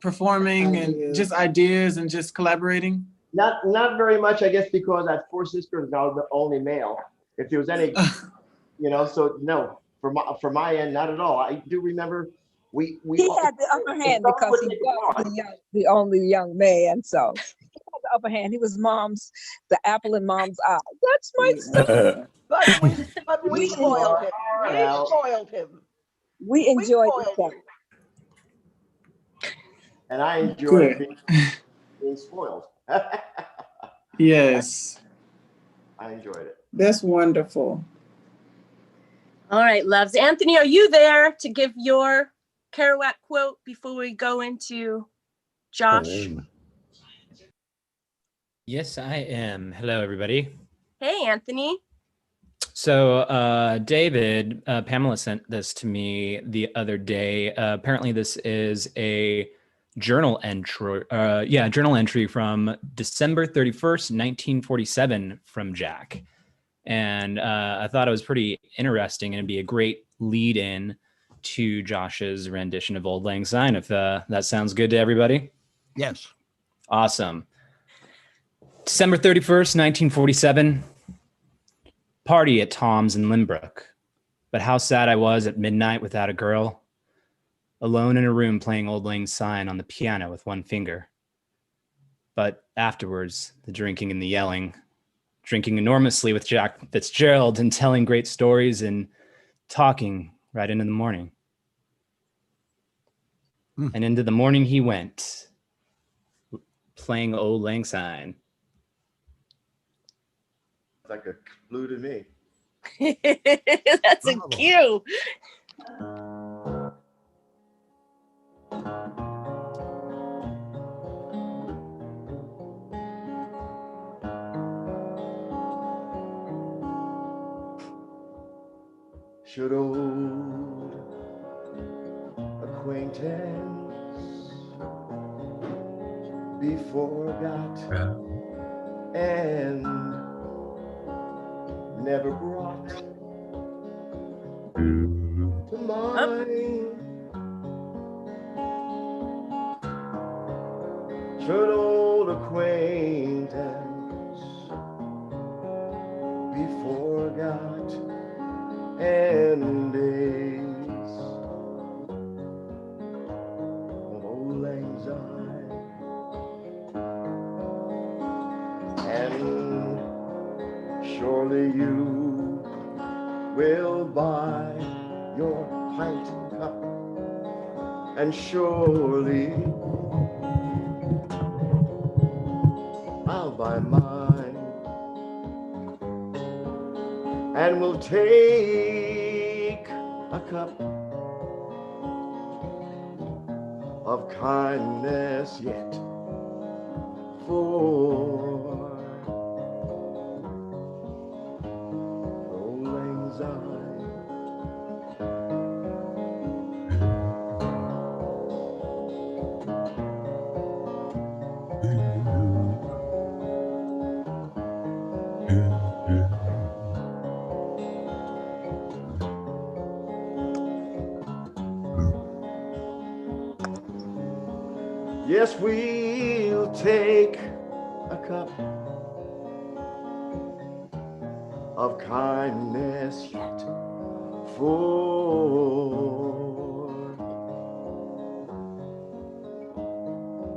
performing and just ideas and just collaborating? Not very much, I guess, because I have 4 sisters and I was the only male. If there was any, so no, for my end, not at all. I do remember we He had the upper hand because he was the only young man, so he had the upper hand. He was the apple in mom's eye. That's my son. But we spoiled him. We spoiled him. We enjoyed the show. And I enjoyed Good. being spoiled. Yes. I enjoyed it. That's wonderful. All right, loves. Anthony, are you there to give your Kerouac quote before we go into Josh? Yes, I am. Hello, everybody. Hey, Anthony. So, David, Pamela sent this to me the other day. Apparently, this is a journal entry. Journal entry from December 31st, 1947 from Jack. And I thought it was pretty interesting, and it'd be a great lead in to Josh's rendition of Old Lang Syne, if that sounds good to everybody. Yes. Awesome. December 31st, 1947. Party at Tom's in Limbrook. But how sad I was at midnight without a girl. Alone in a room playing Old Lang Syne on the piano with one finger. But afterwards, the drinking and the yelling. Drinking enormously with Jack Fitzgerald and telling great stories and talking right into the morning. And into the morning he went, playing Old Lang Syne. It's like a clue to me. That's a cue. Should old acquaintance be forgot and never brought to mind? Should old acquaintance be forgot and days of old lang syne, and surely you will buy your pint cup, and surely I'll buy mine, and we'll take a cup of kindness yet for old lang syne. Yes, we'll take a cup of kindness yet for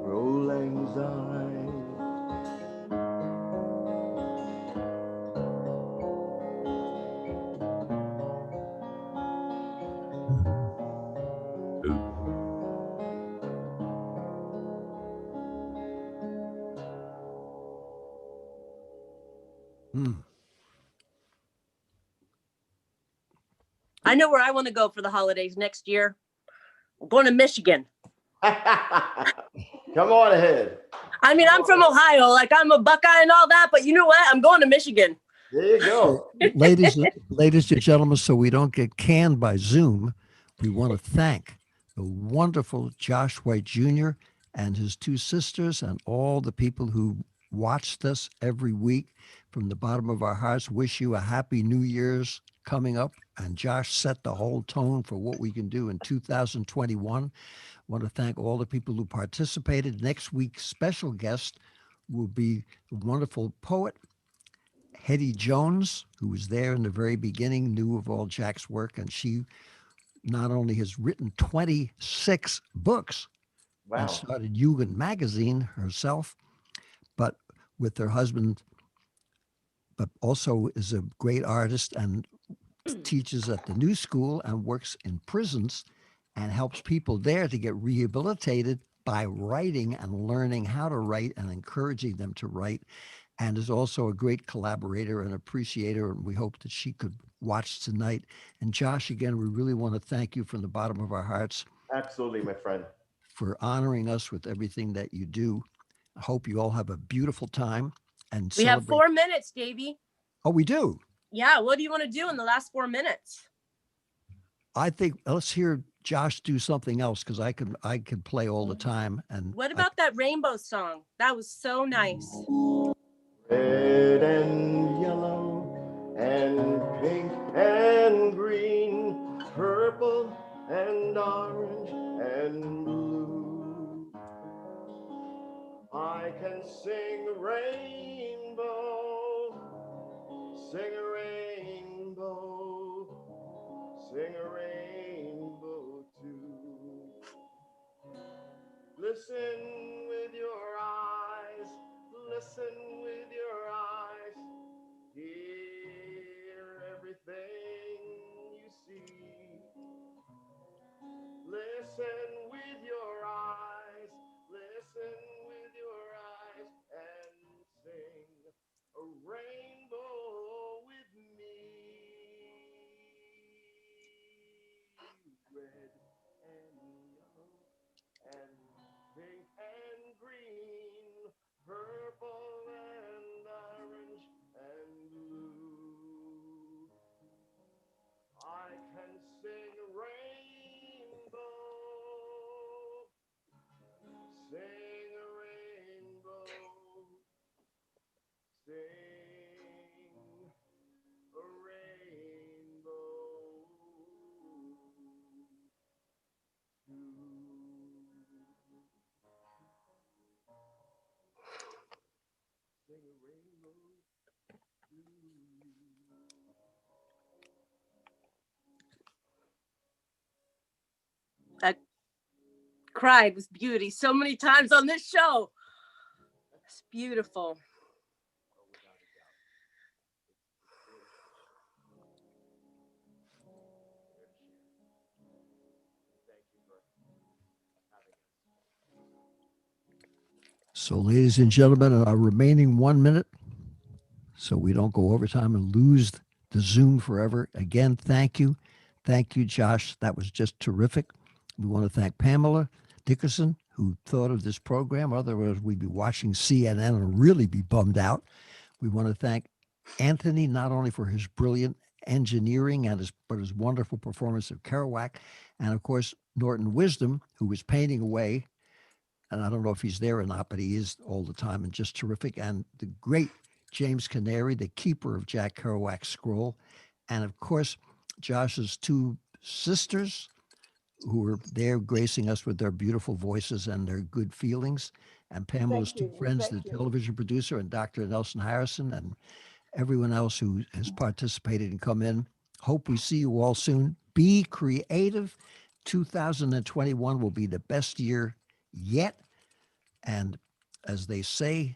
old lang syne. I know where I want to go for the holidays next year. I'm going to Michigan. Come on ahead. I mean, I'm from Ohio. Like, I'm a Buckeye and all that, but you know what? I'm going to Michigan. There you go. ladies and gentlemen, so we don't get canned by Zoom, we want to thank the wonderful Josh White Jr. and his two sisters and all the people who watched us every week. From the bottom of our hearts, wish you a happy New Year's coming up. And Josh set the whole tone for what we can do in 2021. Want to thank all the people who participated. Next week's special guest will be the wonderful poet, Hetty Jones, who was there in the very beginning, knew of all Jack's work, and she not only has written 26 books and started Jugend magazine herself, but with her husband, but also is a great artist and teaches at the new school and works in prisons and helps people there to get rehabilitated by writing and learning how to write and encouraging them to write, and is also a great collaborator and appreciator. And we hope that she could watch tonight. And Josh, again, we really want to thank you from the bottom of our hearts Absolutely, my friend. for honoring us with everything that you do. I hope you all have a beautiful time and We have celebrate. 4 minutes, Davey. Oh, we do. Yeah, what do you want to do in the last 4 minutes? I think let's hear Josh do something else because I could play all the time. And What about that rainbow song? That was so nice. Red and yellow and pink and green, purple and orange and blue. I can sing a rainbow, sing a rainbow, sing a rainbow too. Listen with your eyes, listen with your eyes, hear everything you see. Listen with your eyes, listen with your eyes, and sing a rainbow with me. Red and yellow and pink and green, purple and orange and blue. I can sing a rainbow, sing a rainbow, sing a rainbow sing a rainbow That cried was beauty so many times on this show. It's beautiful. So, ladies and gentlemen, in our remaining 1 minute, so we don't go overtime and lose the Zoom forever. Again, thank you. Thank you, Josh. That was just terrific. We want to thank Pamela Dickerson, who thought of this program. Otherwise, we'd be watching CNN and really be bummed out. We want to thank Anthony, not only for his brilliant engineering but his wonderful performance of Kerouac, and of course, Norton Wisdom, who was painting away. And I don't know if he's there or not, but he is all the time and just terrific. And the great James Canary, the keeper of Jack Kerouac's scroll. And of course, Josh's two sisters who are there gracing us with their beautiful voices and their good feelings. And Pamela's two friends, the television producer and Dr. Nelson Harrison, and everyone else who has participated and come in. Hope we see you all soon. Be creative. 2021 will be the best year yet. And as they say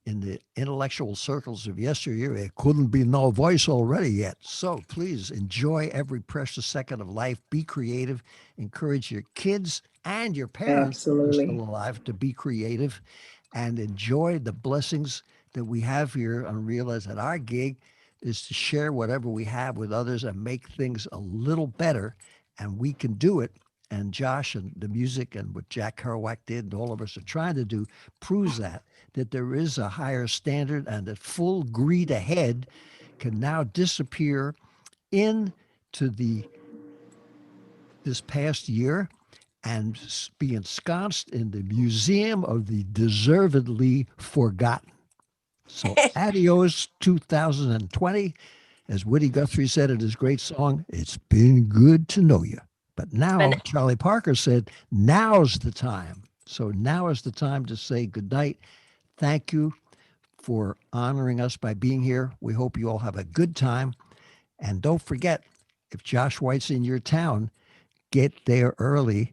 in the intellectual circles of yesteryear, it couldn't be no voice already yet. So please enjoy every precious second of life. Be creative. Encourage your kids and your parents who are still alive to be creative and enjoy the blessings that we have here, and realize that our gig is to share whatever we have with others and make things a little better. And we can do it. And Josh and the music and what Jack Kerouac did and all of us are trying to do proves that there is a higher standard, and that full greed ahead can now disappear into this past year and be ensconced in the museum of the deservedly forgotten. So adios 2020. As Woody Guthrie said in his great song, it's been good to know you. But now, Charlie Parker said, now's the time. So now is the time to say goodnight. Thank you for honoring us by being here. We hope you all have a good time. And don't forget, if Josh White's in your town, get there early